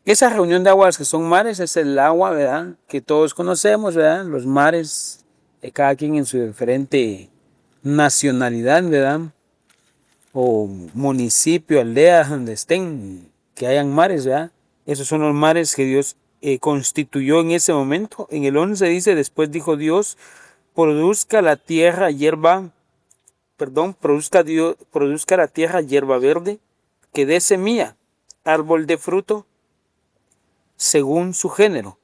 Esa reunión de aguas que son mares es el agua, ¿verdad? Que todos conocemos, ¿verdad? Los mares, cada quien en su diferente nacionalidad, ¿verdad? O municipio, aldea, donde estén, que hayan mares, ¿verdad? Esos son los mares que Dios constituyó en ese momento. En el 11 dice, después dijo Dios, produzca la tierra hierba, produzca la tierra hierba verde, que dé semilla, árbol de fruto, según su género,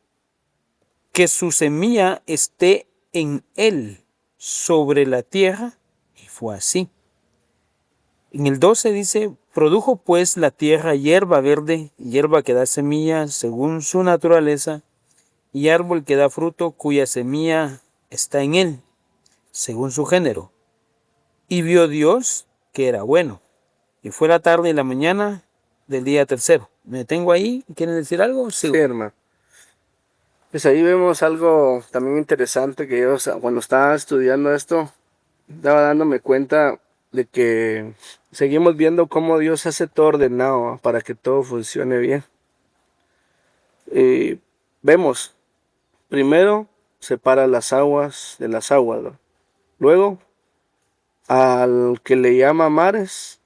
que su semilla esté en él sobre la tierra, y fue así. En el 12 dice, produjo pues la tierra hierba verde, hierba que da semilla según su naturaleza, y árbol que da fruto cuya semilla está en él, según su género. Y vio Dios que era bueno. Y fue la tarde y la mañana del día tercero. ¿Me detengo ahí? ¿Quieren decir algo? Sí, hermano. Pues ahí vemos algo también interesante que yo, o sea, cuando estaba estudiando esto, estaba dándome cuenta de que seguimos viendo cómo Dios hace todo ordenado, ¿va? Para que todo funcione bien. Vemos, primero separa las aguas de las aguas, ¿va? Luego, al que le llama mares,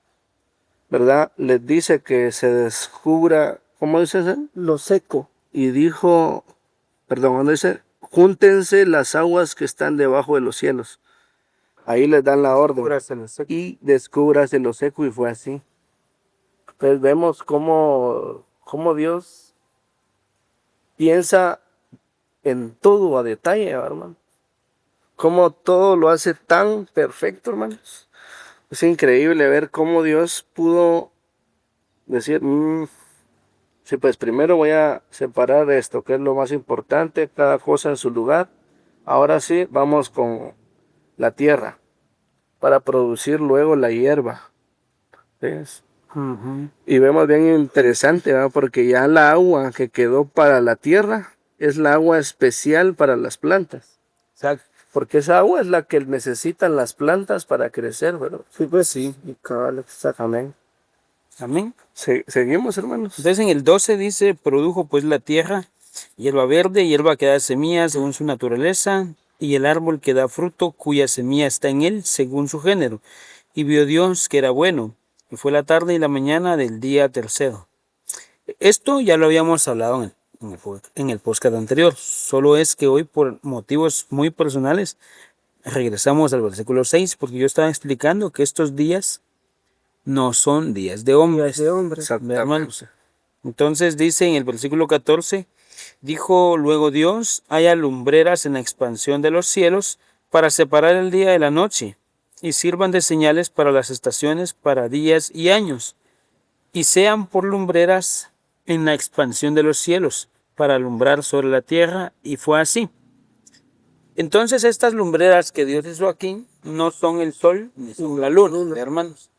¿verdad? Les dice que se descubra, ¿cómo dice ese? Lo seco. Y dijo, perdón, ¿dónde dice? Júntense las aguas que están debajo de los cielos. Ahí les dan la orden. Y descúbrase lo seco, y fue así. Entonces vemos cómo Dios piensa en todo a detalle, hermano. Cómo todo lo hace tan perfecto, hermanos. Es increíble ver cómo Dios pudo decir, sí, pues primero voy a separar esto, que es lo más importante, cada cosa en su lugar. Ahora sí, vamos con la tierra para producir luego la hierba. ¿Ves? Y vemos bien interesante, ¿verdad? Porque ya la agua que quedó para la tierra es la agua especial para las plantas. Exacto. Porque esa agua es la que necesitan las plantas para crecer, ¿verdad? Sí, pues sí. Y cabal, exactamente. Amén. Seguimos, hermanos. Entonces en el 12 dice, produjo pues la tierra hierba verde, hierba que da semilla según su naturaleza, y el árbol que da fruto cuya semilla está en él según su género. Y vio Dios que era bueno, y fue la tarde y la mañana del día tercero. Esto ya lo habíamos hablado en el podcast anterior, solo es que hoy por motivos muy personales regresamos al versículo 6, porque yo estaba explicando que estos días no son días de hombres. De hombre. Hermanos. Entonces dice en el versículo 14, dijo luego Dios, haya lumbreras en la expansión de los cielos para separar el día de la noche, y sirvan de señales para las estaciones, para días y años, y sean por lumbreras en la expansión de los cielos, para alumbrar sobre la tierra, y fue así. Entonces estas lumbreras que Dios hizo aquí no son el sol ni son la luna, hermanos.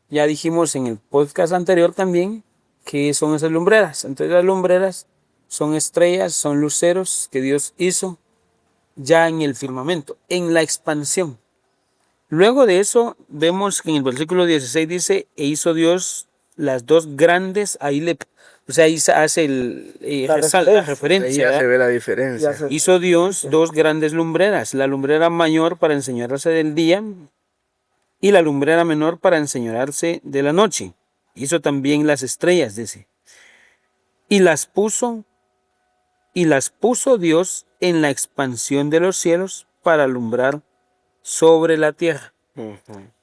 Ya dijimos en el podcast anterior también que son esas lumbreras. Entonces las lumbreras son estrellas, son luceros que Dios hizo ya en el firmamento, en la expansión. Luego de eso vemos que en el versículo 16 dice, e hizo Dios las dos grandes, ahí hace la referencia. Ahí ya se ve la diferencia. Hizo Dios dos grandes lumbreras, la lumbrera mayor para enseñarse del día y la lumbrera menor para enseñorearse de la noche. Hizo también las estrellas, dice. Y las puso Dios en la expansión de los cielos para alumbrar sobre la tierra.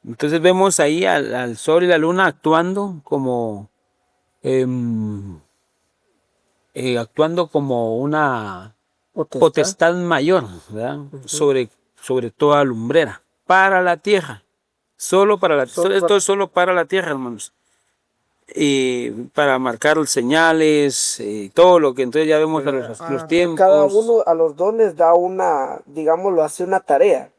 Entonces vemos ahí al sol y la luna actuando como una potestad mayor, ¿verdad? sobre toda lumbrera, para la tierra. Esto es solo para la tierra, hermanos. Para marcar señales, todo lo que entonces ya vemos los tiempos. Cada uno a los dos les da digámoslo, hace una tarea.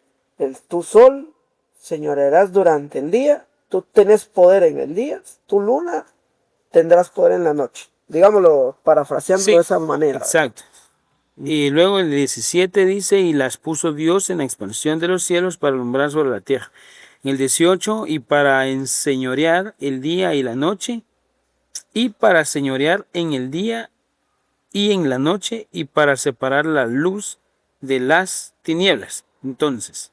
Tu sol señorearás durante el día, tú tenés poder en el día, tu luna tendrás poder en la noche. digámoslo, parafraseando Sí, de esa manera. exacto. Y luego el 17 dice, y las puso Dios en la expansión de los cielos para alumbrar sobre la tierra. En el 18, y para enseñorear el día y la noche, y para señorear en el día y en la noche, y para separar la luz de las tinieblas. Entonces,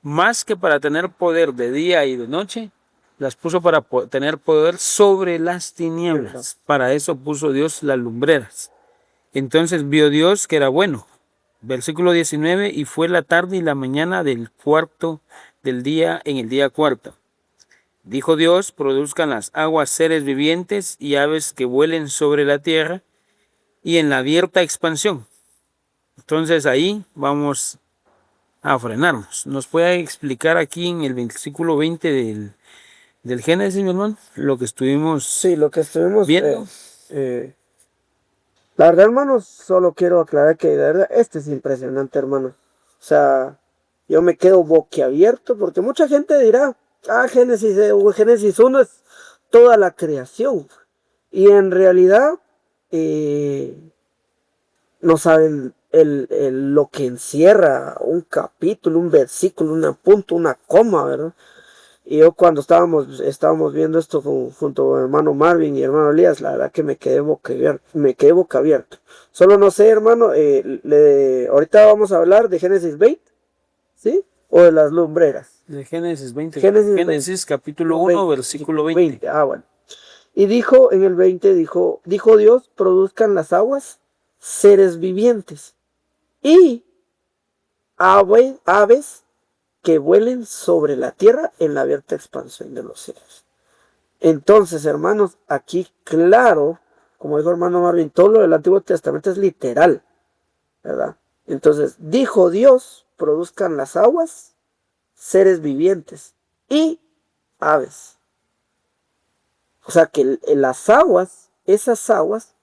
más que para tener poder de día y de noche, las puso para tener poder sobre las tinieblas. Para eso puso Dios las lumbreras. Entonces vio Dios que era bueno. Versículo 19, y fue la tarde y la mañana del cuarto del día en el día cuarto. Dijo Dios, produzcan las aguas seres vivientes y aves que vuelen sobre la tierra y en la abierta expansión. Entonces ahí vamos a frenarnos. ¿Nos puede explicar aquí en el versículo 20 del Génesis, mi hermano? Lo que estuvimos Sí, lo que estuvimos viendo. La verdad, hermanos, solo quiero aclarar que de verdad este es impresionante, hermano. O sea, yo me quedo boquiabierto porque mucha gente dirá, Génesis, Génesis 1 es toda la creación. Y en realidad no saben lo que encierra un capítulo, un versículo, un punto, una coma, ¿verdad? Y yo cuando estábamos viendo esto junto a hermano Marvin y hermano Elías, la verdad que me quedé boca abierto. Solo no sé, hermano, ahorita vamos a hablar de Génesis 20, ¿sí? O de las lumbreras. De Génesis 20. Génesis Génesis 20, capítulo 1, versículo 20. Bueno. Y dijo en el 20, dijo Dios, produzcan las aguas seres vivientes y aves que vuelen sobre la tierra en la abierta expansión de los cielos. Entonces, hermanos, aquí claro, como dijo hermano Marvin, todo lo del Antiguo Testamento es literal, ¿verdad? Entonces, dijo Dios, produzcan las aguas, seres vivientes y aves. O sea que las aguas, esas aguas,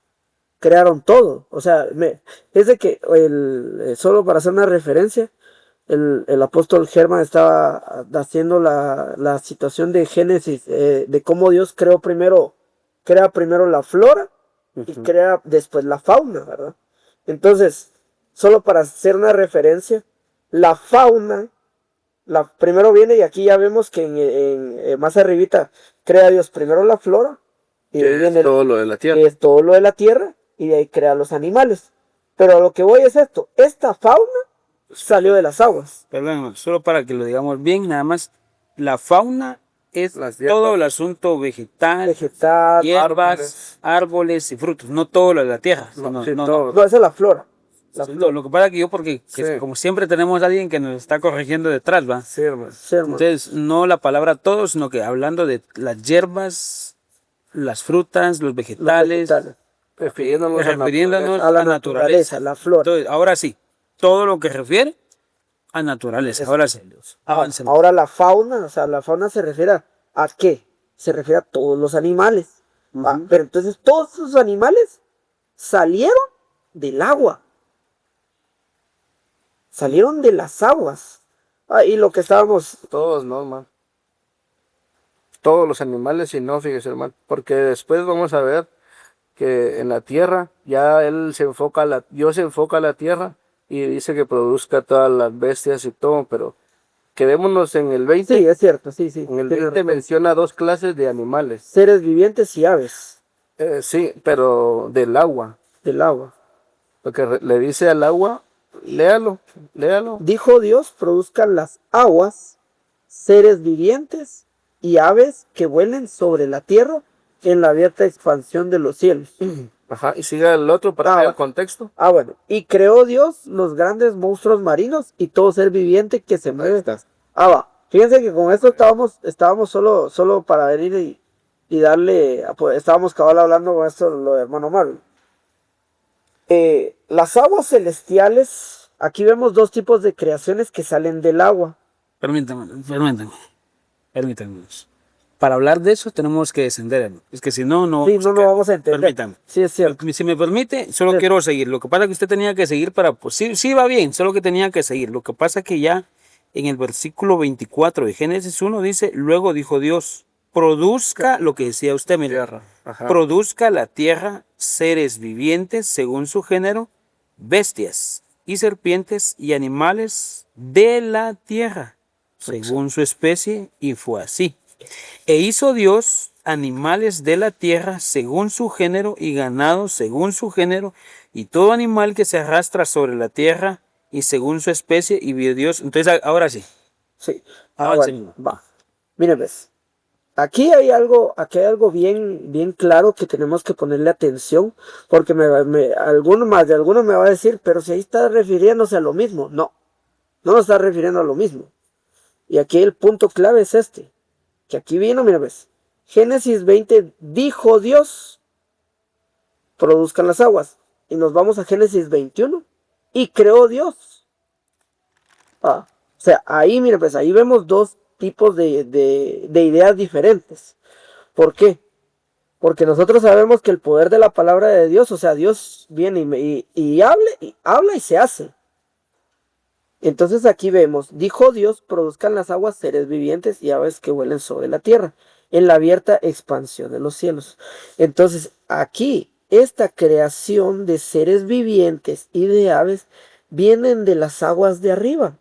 crearon todo. O sea, es de que, solo para hacer una referencia, el apóstol Germán estaba haciendo la situación de Génesis, de cómo Dios crea primero la flora y crea después la fauna, ¿verdad? Entonces, solo para hacer una referencia, la fauna, primero viene y aquí ya vemos que más arribita crea Dios primero la flora y de ahí viene todo lo de la tierra. que es todo lo de la tierra y de ahí crea los animales. Pero a lo que voy es esto, esta fauna salió de las aguas. Perdón, solo para que lo digamos bien, nada más. La fauna es Las hierbas. todo el asunto vegetal, Vegetal, hierbas, árboles y frutos, no todo lo de la tierra. No, Sí, no, todo. no, esa es la flora. Lo que pasa es que yo, porque Sí. como siempre tenemos a alguien que nos está corrigiendo detrás, ¿va? Sí, hermano. Sí, hermano. Entonces, no la palabra todo, sino que hablando de las hierbas, las frutas, los vegetales, Refiriéndonos refiriéndonos a la naturaleza, la flora. Entonces, ahora sí, todo lo que refiere a naturaleza. Ahora sí, avancen. Ahora la fauna, o sea, la fauna se refiere a qué? Se refiere a todos los animales. Pero entonces todos esos animales salieron del agua. Salieron de las aguas. Y lo que estábamos... Todos, no, hermano. Todos los animales y no, fíjese, hermano. Porque después vamos a ver que en la tierra, ya Dios se enfoca a la tierra y dice que produzca todas las bestias y todo, pero quedémonos en el 20. Sí, es cierto, sí. En el 20 menciona dos clases de animales. Seres vivientes y aves Sí, pero del agua. del agua. Lo que le dice al agua, léalo. Dijo Dios, produzcan las aguas, seres vivientes y aves que vuelen sobre la tierra en la abierta expansión de los cielos. Ajá, y siga el otro para ver el contexto. Bueno. Y creó Dios los grandes monstruos marinos y todo ser viviente que se mueve. Va. Fíjense que con esto estábamos solo para venir y darle, pues, estábamos cabal hablando con esto, lo de hermano Marvel. Las aguas celestiales, aquí vemos dos tipos de creaciones que salen del agua. Permítanme. Para hablar de eso tenemos que descender. Es que si no, no. Sí, no vamos a entender. Permítame. Sí, es cierto. Si me permite, solo Sí. quiero seguir. Lo que pasa es que usted tenía que seguir para... Pues, sí va bien, solo que tenía que seguir. Lo que pasa es que ya en el versículo 24 de Génesis 1 dice, luego dijo Dios, produzca lo que decía usted, mire, Ajá. Produzca la tierra seres vivientes según su género, bestias y serpientes y animales de la tierra, según su especie, y fue así. E hizo Dios animales de la tierra según su género y ganado según su género y todo animal que se arrastra sobre la tierra y según su especie, y vio Dios. Entonces, ahora sí. Sí. Avancemos. Bueno, va. Miren, ves. Aquí hay algo bien, bien claro que tenemos que ponerle atención, porque alguno me va a decir, pero si ahí está refiriéndose a lo mismo. No, no nos está refiriendo a lo mismo. Y aquí el punto clave es este, que aquí vino, mira, ves. Génesis 20, dijo Dios, produzcan las aguas. Y nos vamos a Génesis 21, y creó Dios. O sea, ahí, mira, pues ahí vemos dos tipos de ideas diferentes. ¿Por qué? Porque nosotros sabemos que el poder de la palabra de Dios, o sea, Dios viene y habla y se hace. Entonces aquí vemos, dijo Dios, produzcan las aguas seres vivientes y aves que vuelen sobre la tierra, en la abierta expansión de los cielos. Entonces aquí, esta creación de seres vivientes y de aves vienen de las aguas de arriba.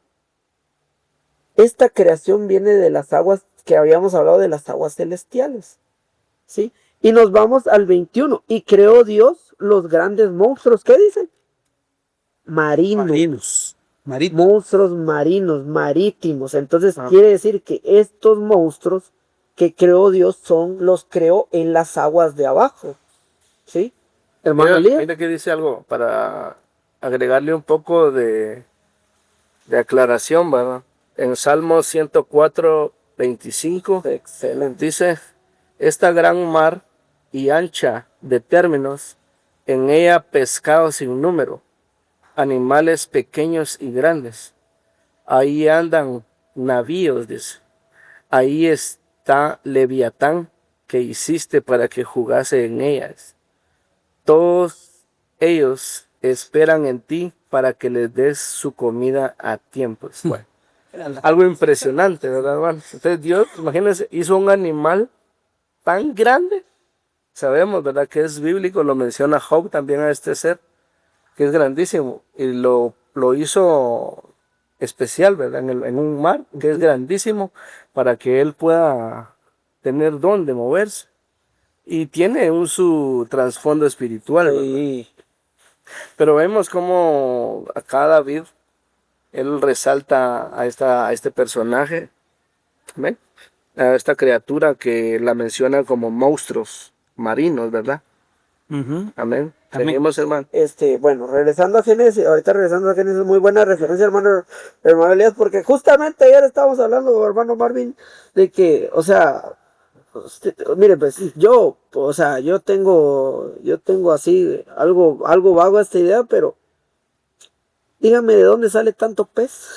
Esta creación viene de las aguas que habíamos hablado, de las aguas celestiales. ¿Sí? Y nos vamos al 21. Y creó Dios los grandes monstruos. ¿Qué dicen? Marinos. Monstruos marinos, marítimos. Entonces quiere decir que estos monstruos que creó Dios los creó en las aguas de abajo. ¿Sí? Hermano Elías. Mira que dice algo para agregarle un poco de aclaración, ¿verdad? En Salmo 104, 25, Excelente. dice, esta gran mar y ancha de términos, en ella pescado sin número, animales pequeños y grandes. Ahí andan navíos, dice. Ahí está Leviatán que hiciste para que jugase en ellas. Todos ellos esperan en ti para que les des su comida a tiempo. Bueno, algo impresionante, ¿verdad, hermano? Entonces Dios, imagínense, hizo un animal tan grande. Sabemos, ¿verdad?, que es bíblico, lo menciona Job también a este ser, que es grandísimo. Y lo hizo especial, ¿verdad?, en un mar que es grandísimo para que él pueda tener dónde moverse. Y tiene su trasfondo espiritual, ¿verdad? Sí. Pero vemos cómo acá David, él resalta a este personaje, ¿ven?, a esta criatura que la menciona como monstruos marinos, ¿verdad? Amén. Amén. Seguimos, hermano. Bueno, regresando a Génesis, ahorita regresando a Génesis, muy buena referencia, hermano Elías, porque justamente ayer estábamos hablando, hermano Marvin, de que, o sea, mire, pues yo, o sea, yo tengo así algo vago esta idea, pero dígame de dónde sale tanto pez,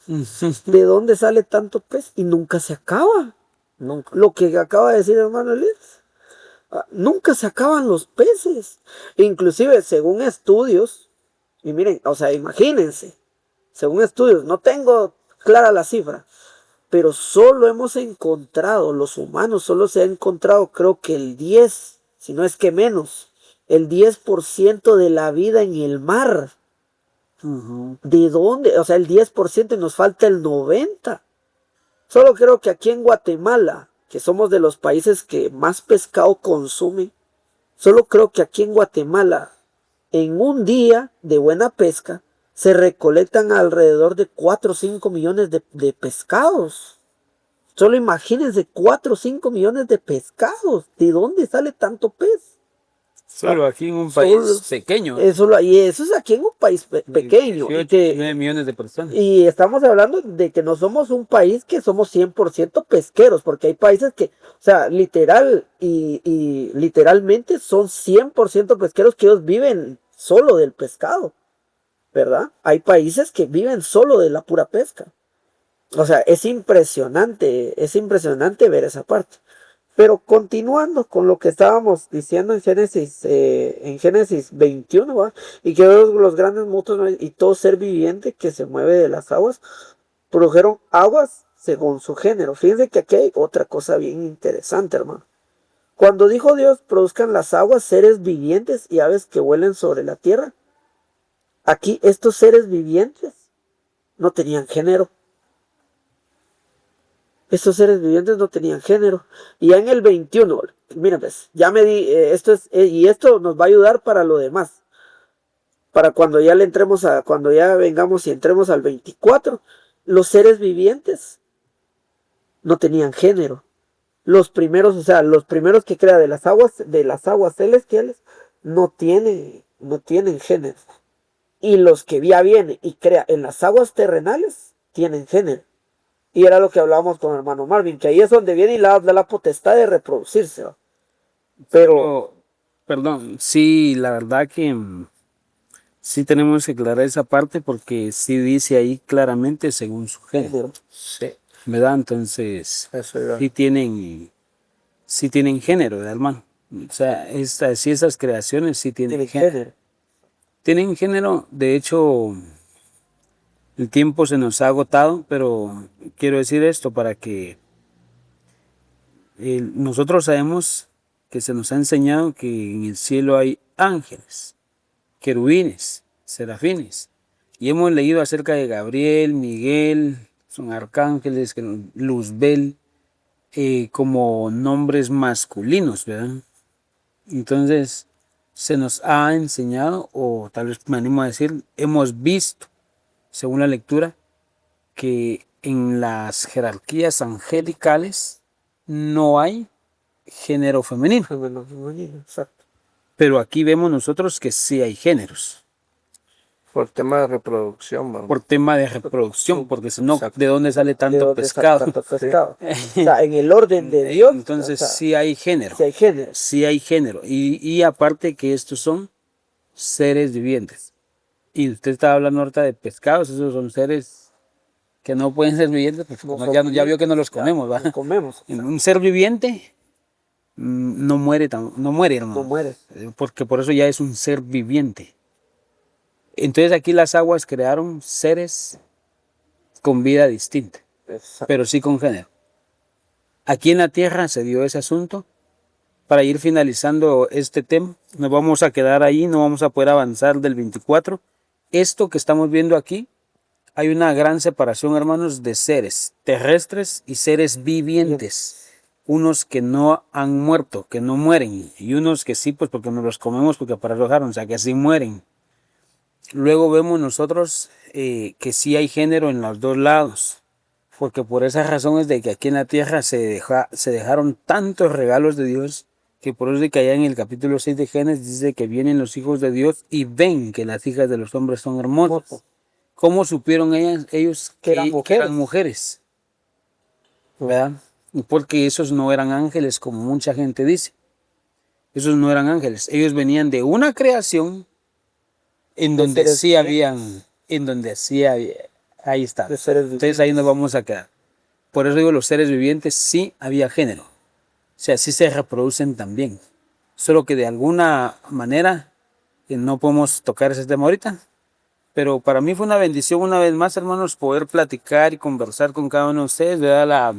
de dónde sale tanto pez y nunca se acaba. Nunca. Lo que acaba de decir hermano Elías. Nunca se acaban los peces. Inclusive, según estudios, y miren, o sea, imagínense, según estudios, no tengo clara la cifra, pero solo hemos encontrado, los humanos solo se ha encontrado, creo que el 10, si no es que menos, el 10% de la vida en el mar. ¿De dónde? O sea, el 10% y nos falta el 90%. Solo creo que aquí en Guatemala, que somos de los países que más pescado consumen, solo creo que aquí en Guatemala, en un día de buena pesca, se recolectan alrededor de 4 o 5 millones de pescados. Solo imagínense 4 o 5 millones de pescados. ¿De dónde sale tanto pez? Solo aquí en un país pequeño. Y eso es aquí en un país pequeño. 9 millones de personas. Y estamos hablando de que no somos un país que somos 100% pesqueros, porque hay países que, o sea, literal y literalmente son 100% pesqueros, que ellos viven solo del pescado, ¿verdad? Hay países que viven solo de la pura pesca. O sea, es impresionante ver esa parte. Pero continuando con lo que estábamos diciendo en Génesis 21, ¿va? Y que los grandes monstruos y todo ser viviente que se mueve de las aguas produjeron aguas según su género. Fíjense que aquí hay otra cosa bien interesante, hermano. Cuando dijo Dios, produzcan las aguas seres vivientes y aves que vuelen sobre la tierra, aquí estos seres vivientes no tenían género. Estos seres vivientes no tenían género. Y ya en el 21, miren, pues, ya me di, y esto nos va a ayudar para lo demás. Para cuando ya le entremos cuando ya vengamos y entremos al 24, los seres vivientes no tenían género. Los primeros, o sea, los primeros que crea de las aguas celestiales, no tienen género. Y los que ya viene y crea en las aguas terrenales, tienen género. Y era lo que hablábamos con el hermano Marvin, que ahí es donde viene y da la potestad de reproducirse, ¿va? Pero, Perdón, sí, la verdad que sí tenemos que aclarar esa parte porque sí dice ahí claramente según su género, Sí, ¿verdad? Entonces, eso iba. sí tienen género, hermano. O sea, esas creaciones sí tienen tienen género. género. Tienen género, de hecho, el tiempo se nos ha agotado, pero quiero decir esto para que nosotros sabemos que se nos ha enseñado que en el cielo hay ángeles, querubines, serafines. Y hemos leído acerca de Gabriel, Miguel, son arcángeles, Luzbel, como nombres masculinos, ¿verdad? Entonces, se nos ha enseñado, o tal vez me animo a decir, hemos visto, según la lectura, que en las jerarquías angelicales no hay género femenino. Exacto. Pero aquí vemos nosotros que sí hay géneros. Por tema de reproducción, vamos. Por tema de reproducción, porque si no, Exacto. ¿de dónde sale ¿De tanto dónde pescado? sale tanto pescado? O sea, en el orden de Dios, Entonces o sea, sí hay género. sí hay género. Sí hay género. Y aparte que estos son seres vivientes. Y usted estaba hablando ahorita de pescados, esos son seres que no pueden ser vivientes, porque No no, son ya vivientes, vio que no los ya, comemos, ¿va? los comemos. Un ser viviente no muere, no muere, No hermano. muere. Porque por eso ya es un ser viviente. Entonces aquí las aguas crearon seres con vida distinta, Exacto. pero sí con género. Aquí en la tierra se dio ese asunto. Para ir finalizando este tema, nos vamos a quedar ahí, no vamos a poder avanzar del 24. Esto que estamos viendo aquí, hay una gran separación, hermanos, de seres terrestres y seres vivientes. Unos que no han muerto, que no mueren, y unos que sí, pues porque nos los comemos, porque para arrojaron, o sea, que sí mueren. Luego vemos nosotros que sí hay género en los dos lados, porque por esas razones de que aquí en la tierra se dejaron tantos regalos de Dios, que por eso de que allá en el capítulo 6 de Génesis dice que vienen los hijos de Dios y ven que las hijas de los hombres son hermosas. ¿Cómo supieron ellos Que eran mujeres? ¿Verdad? Porque esos no eran ángeles como mucha gente dice. Esos no eran ángeles. Ellos venían de una creación en donde sí habían, ahí está. Entonces ahí nos vamos a quedar. Por eso digo, los seres vivientes sí había género. O sea, sí se reproducen también. Solo que de alguna manera no podemos tocar ese tema ahorita. Pero para mí fue una bendición una vez más, hermanos, poder platicar y conversar con cada uno de ustedes. ¿Verdad?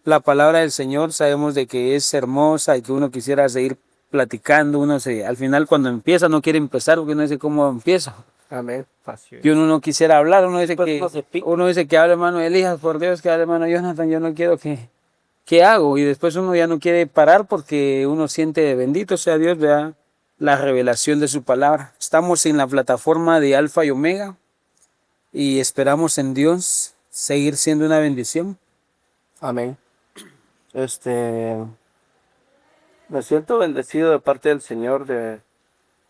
La palabra del Señor sabemos de que es hermosa y que uno quisiera seguir platicando. Al final cuando empieza no quiere empezar porque no dice cómo empieza. Amén. Y uno no quisiera hablar, uno dice que hable, hermano Elías, por Dios, que hable, hermano Jonathan, yo no quiero ¿qué hago? Y después uno ya no quiere parar porque uno siente bendito sea Dios, vea la revelación de su palabra. Estamos en la plataforma de Alfa y Omega y esperamos en Dios seguir siendo una bendición. Amén. Me siento bendecido de parte del Señor de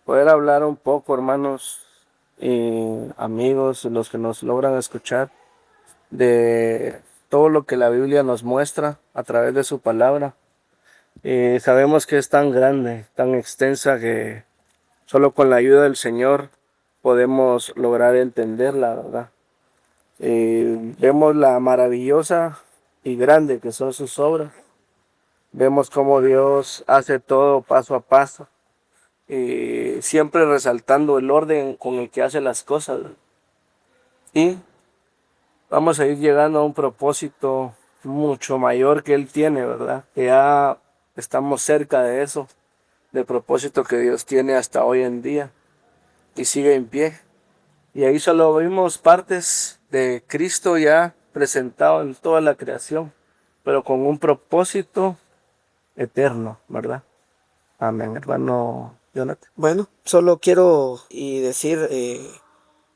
poder hablar un poco, hermanos y amigos, los que nos logran escuchar, de todo lo que la Biblia nos muestra a través de su palabra. Sabemos que es tan grande, tan extensa, que solo con la ayuda del Señor podemos lograr entenderla, ¿verdad? Vemos la maravillosa y grande que son sus obras. Vemos cómo Dios hace todo paso a paso, siempre resaltando el orden con el que hace las cosas. Y vamos a ir llegando a un propósito mucho mayor que Él tiene, ¿verdad? Que ya estamos cerca de eso, del propósito que Dios tiene hasta hoy en día y sigue en pie. Y ahí solo vimos partes de Cristo ya presentado en toda la creación, pero con un propósito eterno, ¿verdad? Amén, hermano Jonathan. Bueno, solo quiero decir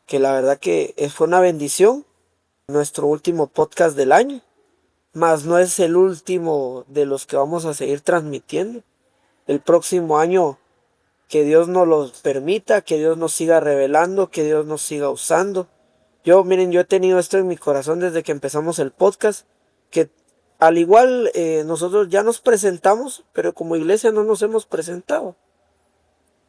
que la verdad que fue una bendición nuestro último podcast del año, mas no es el último de los que vamos a seguir transmitiendo. El próximo año, que Dios nos lo permita, que Dios nos siga revelando, que Dios nos siga usando. Miren, yo he tenido esto en mi corazón desde que empezamos el podcast, que al igual nosotros ya nos presentamos, pero como iglesia no nos hemos presentado,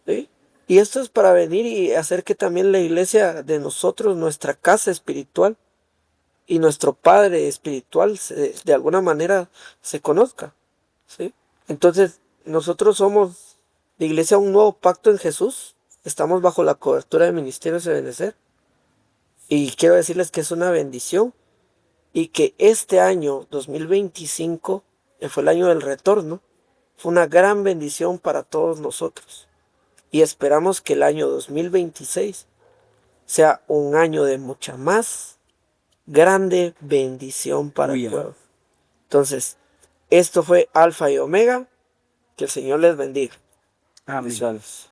¿sí? Y esto es para venir y hacer que también la iglesia de nosotros, nuestra casa espiritual y nuestro Padre espiritual, de alguna manera se conozca, ¿sí? Entonces, nosotros somos la iglesia Un Nuevo Pacto en Jesús. Estamos bajo la cobertura de Ministerios de Benecer. Y quiero decirles que es una bendición y que este año 2025, que fue el año del retorno, fue una gran bendición para todos nosotros. Y esperamos que el año 2026 sea un año de mucha más grande bendición para el pueblo. Entonces, esto fue Alfa y Omega. Que el Señor les bendiga. Amén. Bendiciones.